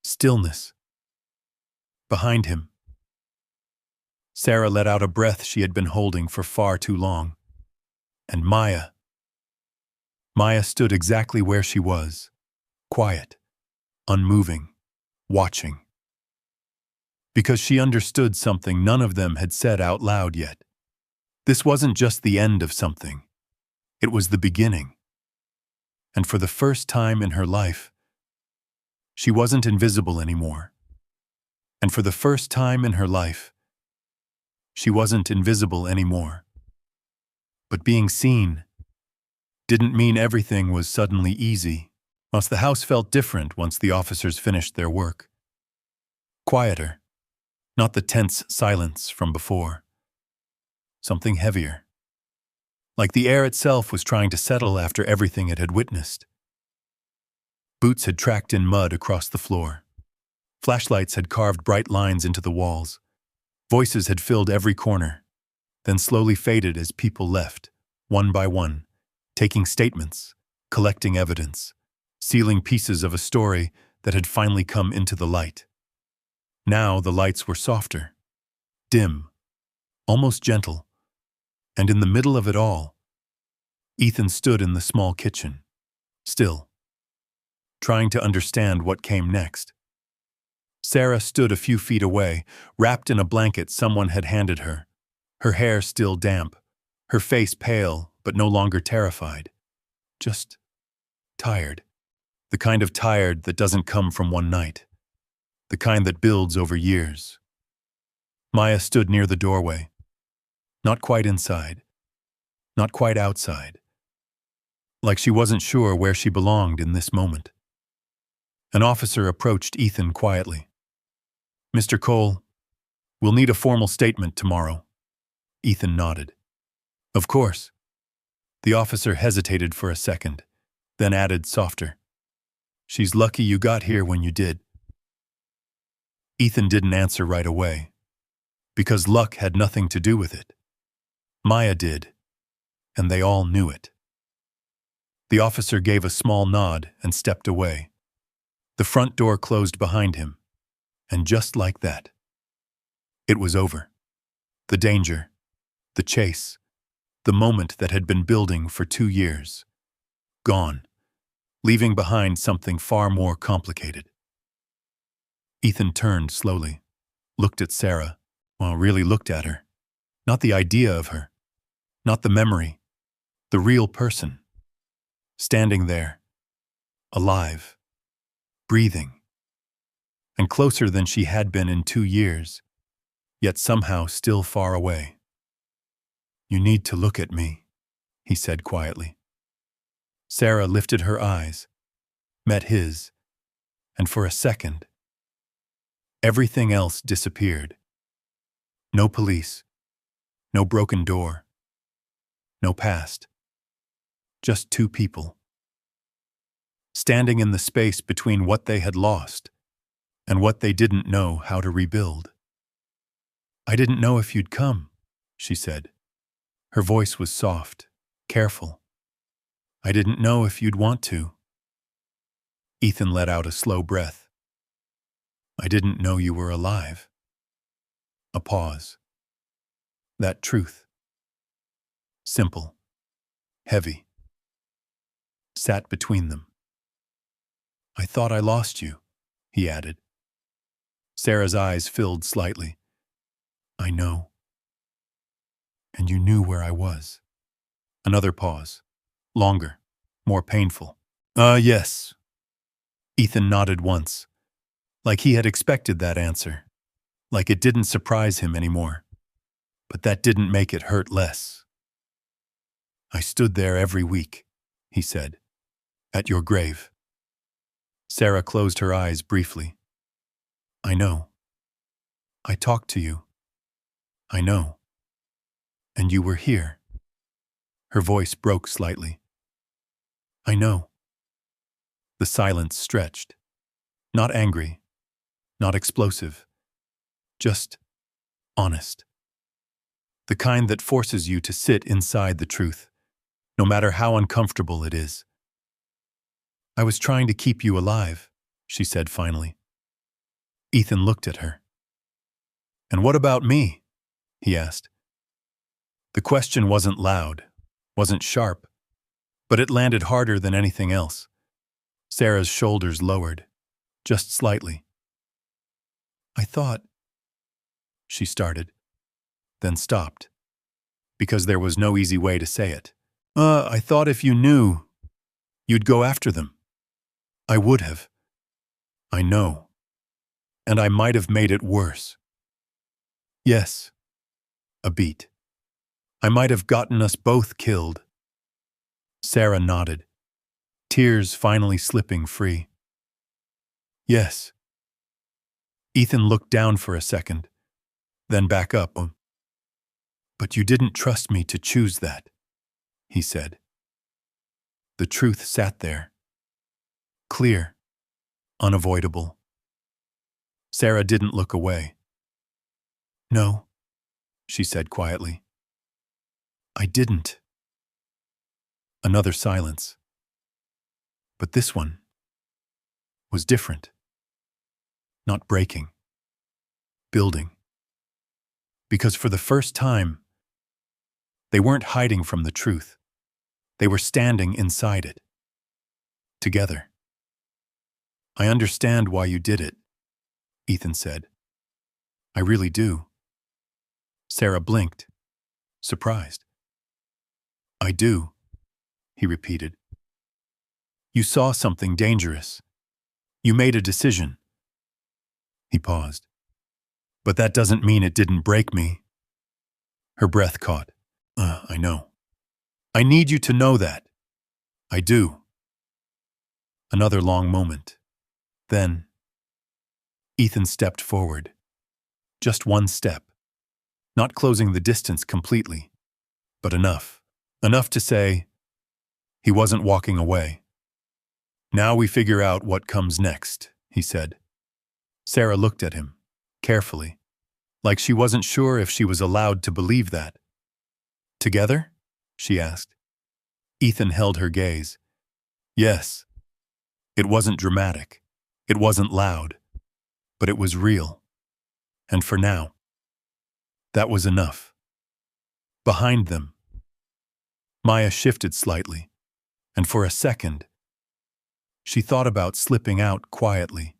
stillness. Behind him, Sarah let out a breath she had been holding for far too long. And Maya stood exactly where she was, quiet, unmoving, watching. Because she understood something none of them had said out loud yet. This wasn't just the end of something. It was the beginning. And for the first time in her life, she wasn't invisible anymore. And for the first time in her life, she wasn't invisible anymore. But being seen didn't mean everything was suddenly easy. Whilst the house felt different once the officers finished their work. Quieter, not the tense silence from before. Something heavier. Like the air itself was trying to settle after everything it had witnessed. Boots had tracked in mud across the floor. Flashlights had carved bright lines into the walls. Voices had filled every corner, then slowly faded as people left, one by one, taking statements, collecting evidence, sealing pieces of a story that had finally come into the light. Now the lights were softer, dim, almost gentle, and in the middle of it all, Ethan stood in the small kitchen, still, trying to understand what came next. Sarah stood a few feet away, wrapped in a blanket someone had handed her, her hair still damp, her face pale but no longer terrified, just tired. The kind of tired that doesn't come from one night, the kind that builds over years. Maya stood near the doorway, not quite inside, not quite outside, like she wasn't sure where she belonged in this moment. An officer approached Ethan quietly. "Mr. Cole, we'll need a formal statement tomorrow." Ethan nodded. "Of course." The officer hesitated for a second, then added softer, "She's lucky you got here when you did." Ethan didn't answer right away, because luck had nothing to do with it. Maya did, and they all knew it. The officer gave a small nod and stepped away. The front door closed behind him, and just like that, it was over. The danger, the chase, the moment that had been building for 2 years, gone, leaving behind something far more complicated. Ethan turned slowly, looked at Sarah, really looked at her. Not the idea of her, not the memory, the real person. Standing there, alive, breathing, and closer than she had been in 2 years, yet somehow still far away. "You need to look at me," he said quietly. Sarah lifted her eyes, met his, And for a second, everything else disappeared. No police, no broken door, no past. Just two people, standing in the space between what they had lost and what they didn't know how to rebuild. "I didn't know if you'd come," she said. Her voice was soft, careful. "I didn't know if you'd want to." Ethan let out a slow breath. "I didn't know you were alive." A pause. That truth, simple, heavy, sat between them. "I thought I lost you," he added. Sarah's eyes filled slightly. "I know. And you knew where I was." Another pause. Longer, more painful. Yes." Ethan nodded once, like he had expected that answer, like it didn't surprise him anymore. But that didn't make it hurt less. "I stood there every week," he said, "at your grave." Sarah closed her eyes briefly. "I know. I talked to you. I know. And you were here." Her voice broke slightly. "I know." The silence stretched. Not angry, not explosive, just honest. The kind that forces you to sit inside the truth, no matter how uncomfortable it is. "I was trying to keep you alive," she said finally. Ethan looked at her. "And what about me?" he asked. The question wasn't loud, wasn't sharp, but it landed harder than anything else. Sarah's shoulders lowered, just slightly. "I thought," she started, then stopped, because there was no easy way to say it. I thought if you knew, you'd go after them." "I would have. I know. And I might have made it worse." "Yes." A beat. "I might have gotten us both killed." Sarah nodded, tears finally slipping free. "Yes." Ethan looked down for a second, then back up. "But you didn't trust me to choose that," he said. The truth sat there, clear, unavoidable. Sarah didn't look away. "No," she said quietly. "I didn't." Another silence. But this one was different. Not breaking. Building. Because for the first time, they weren't hiding from the truth. They were standing inside it. Together. "I understand why you did it," Ethan said. "I really do." Sarah blinked, surprised. "I do," he repeated. "You saw something dangerous. You made a decision." He paused. "But that doesn't mean it didn't break me." Her breath caught. I know. I need you to know that." "I do." Another long moment. Then, Ethan stepped forward. Just one step. Not closing the distance completely, but enough. Enough to say, he wasn't walking away. "Now we figure out what comes next," he said. Sarah looked at him, carefully, like she wasn't sure if she was allowed to believe that. "Together?" she asked. Ethan held her gaze. "Yes." It wasn't dramatic. It wasn't loud. But it was real. And for now, that was enough. Behind them, Maya shifted slightly, and for a second, she thought about slipping out quietly,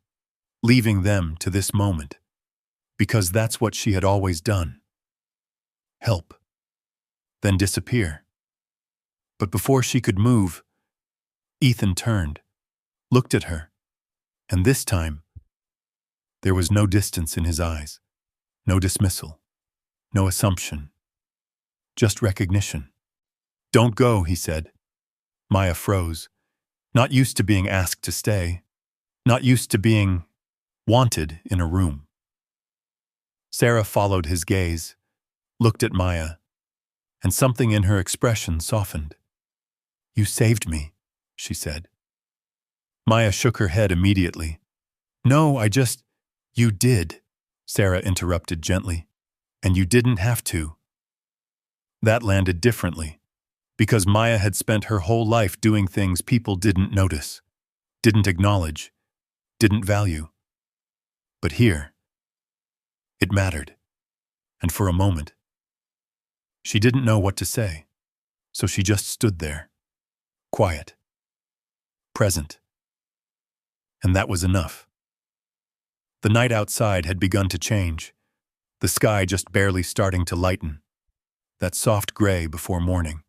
leaving them to this moment, because that's what she had always done. Help, then disappear. But before she could move, Ethan turned, looked at her, and this time, there was no distance in his eyes, no dismissal, no assumption, just recognition. "Don't go," he said. Maya froze, not used to being asked to stay, not used to being wanted in a room. Sarah followed his gaze, looked at Maya, and something in her expression softened. "You saved me," she said. Maya shook her head immediately. "No, You did," Sarah interrupted gently. "And you didn't have to." That landed differently, because Maya had spent her whole life doing things people didn't notice, didn't acknowledge, didn't value. But here, it mattered. And for a moment, she didn't know what to say, so she just stood there, quiet, present. And that was enough. The night outside had begun to change, the sky just barely starting to lighten, that soft gray before morning,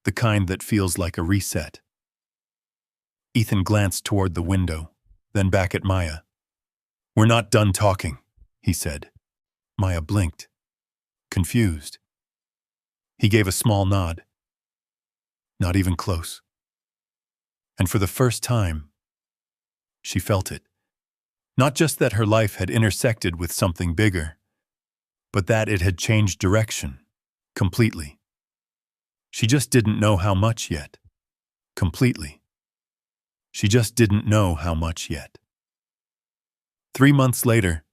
the kind that feels like a reset. Ethan glanced toward the window, then back at Maya. "We're not done talking," he said. Maya blinked, confused. He gave a small nod. Not even close. And for the first time, she felt it. Not just that her life had intersected with something bigger, but that it had changed direction, completely. She just didn't know how much yet. Completely. She just didn't know how much yet. 3 months later,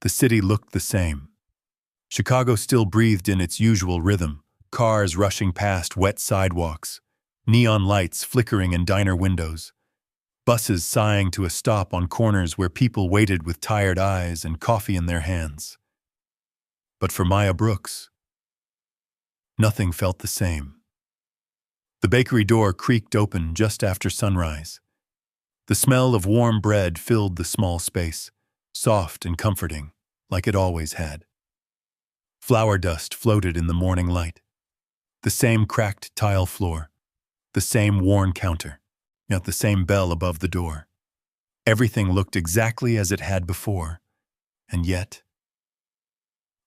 the city looked the same. Chicago still breathed in its usual rhythm, cars rushing past wet sidewalks, neon lights flickering in diner windows, buses sighing to a stop on corners where people waited with tired eyes and coffee in their hands. But for Maya Brooks, nothing felt the same. The bakery door creaked open just after sunrise. The smell of warm bread filled the small space, soft and comforting, like it always had. Flour dust floated in the morning light. The same cracked tile floor, the same worn counter, yet the same bell above the door. Everything looked exactly as it had before, and yet...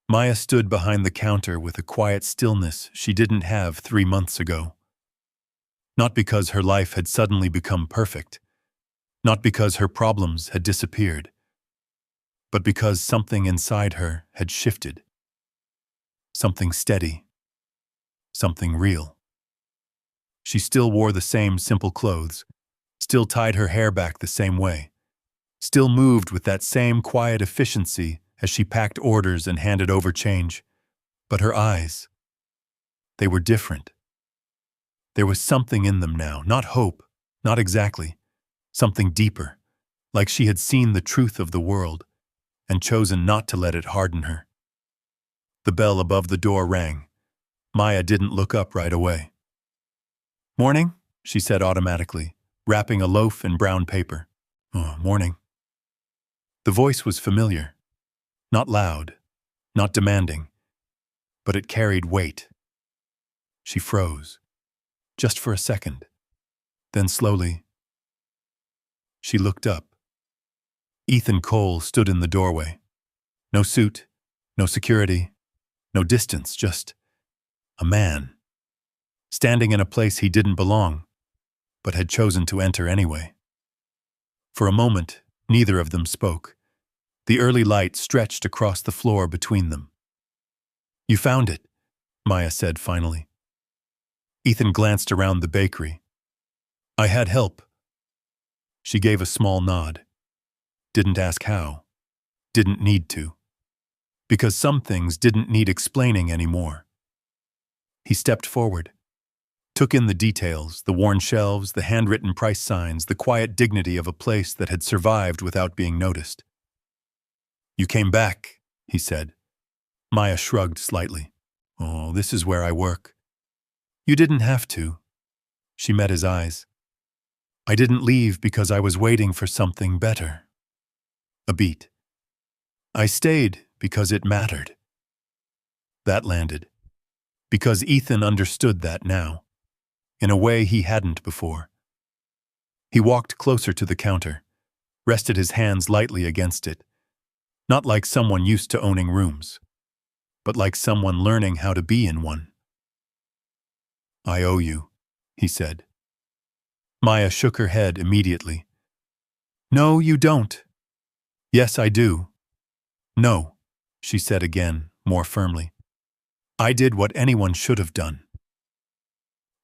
Maya stood behind the counter with a quiet stillness she didn't have 3 months ago. Not because her life had suddenly become perfect, not because her problems had disappeared, but because something inside her had shifted. Something steady, something real. She still wore the same simple clothes, still tied her hair back the same way, still moved with that same quiet efficiency as she packed orders and handed over change. But her eyes, they were different. There was something in them now, not hope, not exactly, something deeper, like she had seen the truth of the world and chosen not to let it harden her. The bell above the door rang. Maya didn't look up right away. "Morning," she said automatically, wrapping a loaf in brown paper. "Oh, morning." The voice was familiar. Not loud, not demanding, but it carried weight. She froze, just for a second. Then slowly, she looked up. Ethan Cole stood in the doorway. No suit, no security, no distance, just a man, standing in a place he didn't belong, but had chosen to enter anyway. For a moment, neither of them spoke. The early light stretched across the floor between them. "You found it," Maya said finally. Ethan glanced around the bakery. "I had help." She gave a small nod. Didn't ask how. Didn't need to. Because some things didn't need explaining anymore. He stepped forward, took in the details, the worn shelves, the handwritten price signs, the quiet dignity of a place that had survived without being noticed. "You came back," he said. Maya shrugged slightly. "Oh, this is where I work." "You didn't have to." She met his eyes. "I didn't leave because I was waiting for something better." A beat. "I stayed because it mattered." That landed. Because Ethan understood that now, in a way he hadn't before. He walked closer to the counter, rested his hands lightly against it, not like someone used to owning rooms, but like someone learning how to be in one. "I owe you," he said. Maya shook her head immediately. No, you don't. Yes, I do. No, she said again, more firmly. I did what anyone should have done.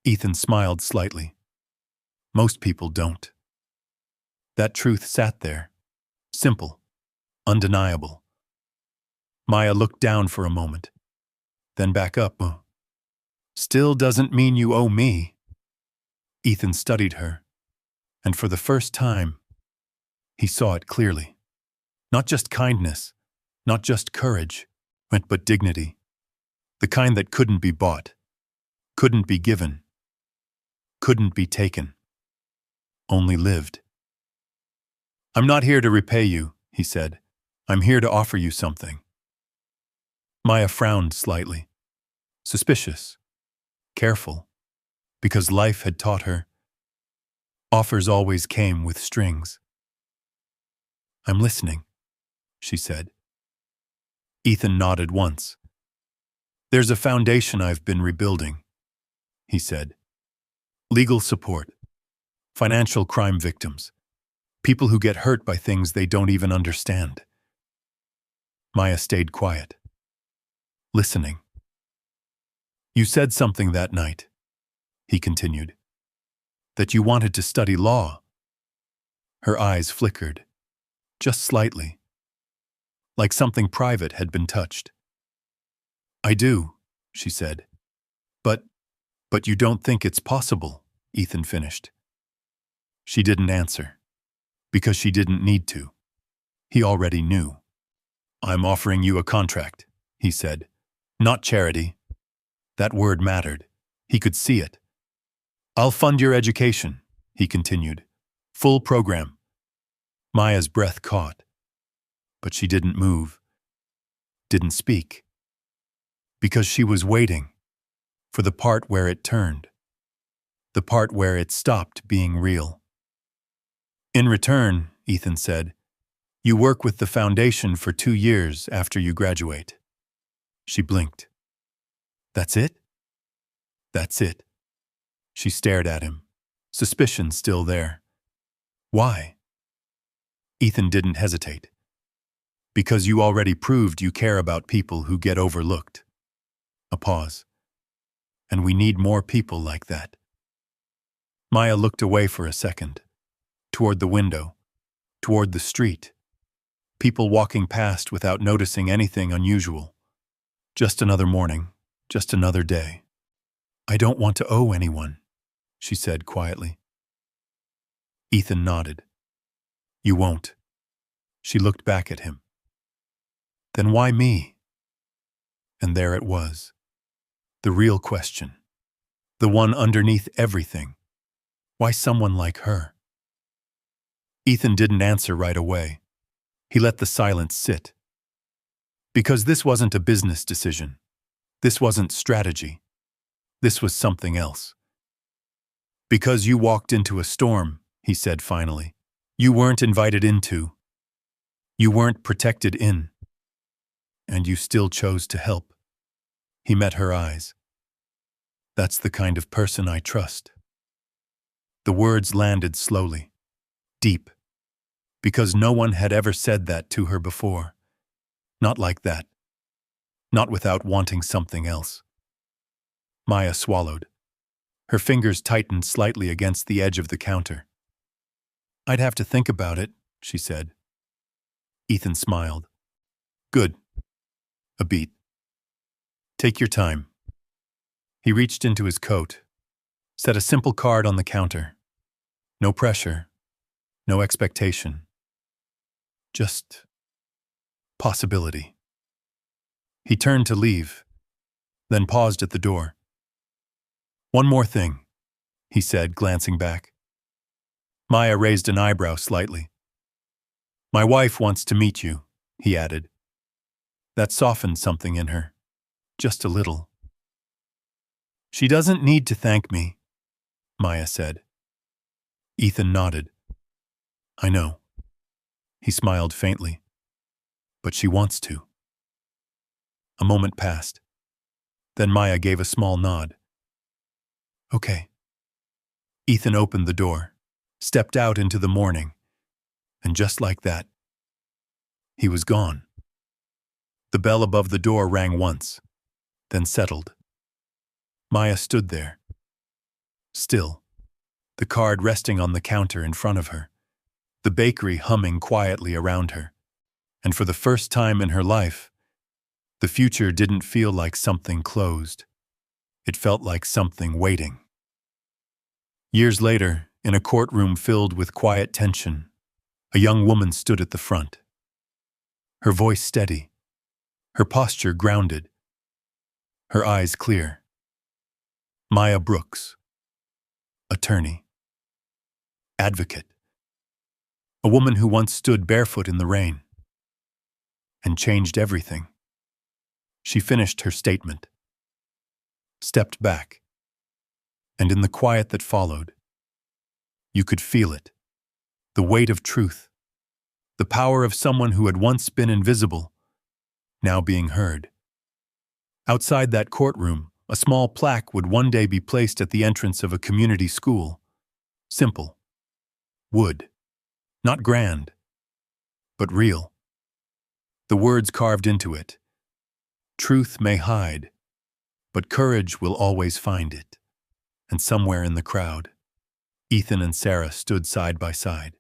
Ethan smiled slightly. Most people don't. That truth sat there, simple, undeniable. Maya looked down for a moment, then back up. Still doesn't mean you owe me. Ethan studied her, and for the first time, he saw it clearly. Not just kindness, not just courage, but dignity. The kind that couldn't be bought, couldn't be given, couldn't be taken, only lived. I'm not here to repay you, he said. I'm here to offer you something. Maya frowned slightly, suspicious, careful, because life had taught her offers always came with strings. I'm listening, she said. Ethan nodded once. There's a foundation I've been rebuilding, he said. Legal support, financial crime victims, people who get hurt by things they don't even understand. Maya stayed quiet, listening. You said something that night, he continued, that you wanted to study law. Her eyes flickered, just slightly, like something private had been touched. I do, she said. But you don't think it's possible, Ethan finished. She didn't answer, because she didn't need to. He already knew. I'm offering you a contract, he said. Not charity. That word mattered. He could see it. I'll fund your education, he continued. Full program. Maya's breath caught, but she didn't move, didn't speak, because she was waiting for the part where it turned, the part where it stopped being real. In return, Ethan said, you work with the foundation for 2 years after you graduate. She blinked. That's it? That's it. She stared at him, suspicion still there. Why? Ethan didn't hesitate. Because you already proved you care about people who get overlooked. A pause. And we need more people like that. Maya looked away for a second, toward the window, toward the street. People walking past without noticing anything unusual. Just another morning, just another day. I don't want to owe anyone, she said quietly. Ethan nodded. You won't. She looked back at him. Then why me? And there it was. The real question. The one underneath everything. Why someone like her? Ethan didn't answer right away. He let the silence sit. Because this wasn't a business decision. This wasn't strategy. This was something else. Because you walked into a storm, he said finally. You weren't invited into. You weren't protected in. And you still chose to help. He met her eyes. That's the kind of person I trust. The words landed slowly, deep, because no one had ever said that to her before. Not like that. Not without wanting something else. Maya swallowed. Her fingers tightened slightly against the edge of the counter. I'd have to think about it, she said. Ethan smiled. Good. A beat. Take your time. He reached into his coat, set a simple card on the counter. No pressure, no expectation. Just possibility. He turned to leave, then paused at the door. One more thing, he said, glancing back. Maya raised an eyebrow slightly. My wife wants to meet you, he added. That softened something in her, just a little. She doesn't need to thank me, Maya said. Ethan nodded. I know. He smiled faintly. But she wants to. A moment passed. Then Maya gave a small nod. Okay. Ethan opened the door, stepped out into the morning, And just like that, he was gone. The bell above the door rang once, then settled. Maya stood there, still, the card resting on the counter in front of her, the bakery humming quietly around her. And for the first time in her life, the future didn't feel like something closed. It felt like something waiting. Years later, in a courtroom filled with quiet tension, a young woman stood at the front. Her voice steady, her posture grounded, her eyes clear. Maya Brooks, attorney, advocate, a woman who once stood barefoot in the rain and changed everything. She finished her statement, stepped back, and in the quiet that followed, you could feel it, the weight of truth, the power of someone who had once been invisible, now being heard. Outside that courtroom, a small plaque would one day be placed at the entrance of a community school. Simple. Wood. Not grand, but real. The words carved into it. Truth may hide, but courage will always find it. And somewhere in the crowd, Ethan and Sarah stood side by side,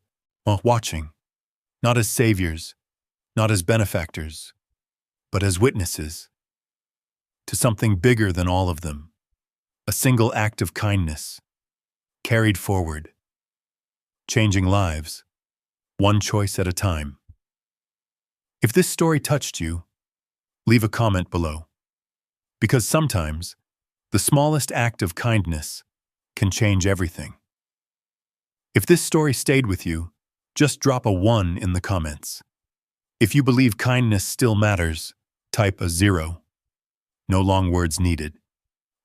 watching, not as saviors, not as benefactors, but as witnesses to something bigger than all of them, a single act of kindness, carried forward, changing lives, one choice at a time. If this story touched you, leave a comment below, because sometimes the smallest act of kindness can change everything. If this story stayed with you, just drop a 1 in the comments. If you believe kindness still matters, type a 0. No long words needed.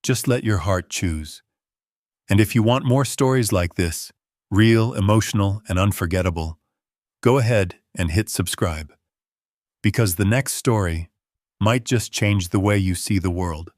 Just let your heart choose. And if you want more stories like this, real, emotional, and unforgettable, go ahead and hit subscribe. Because the next story might just change the way you see the world.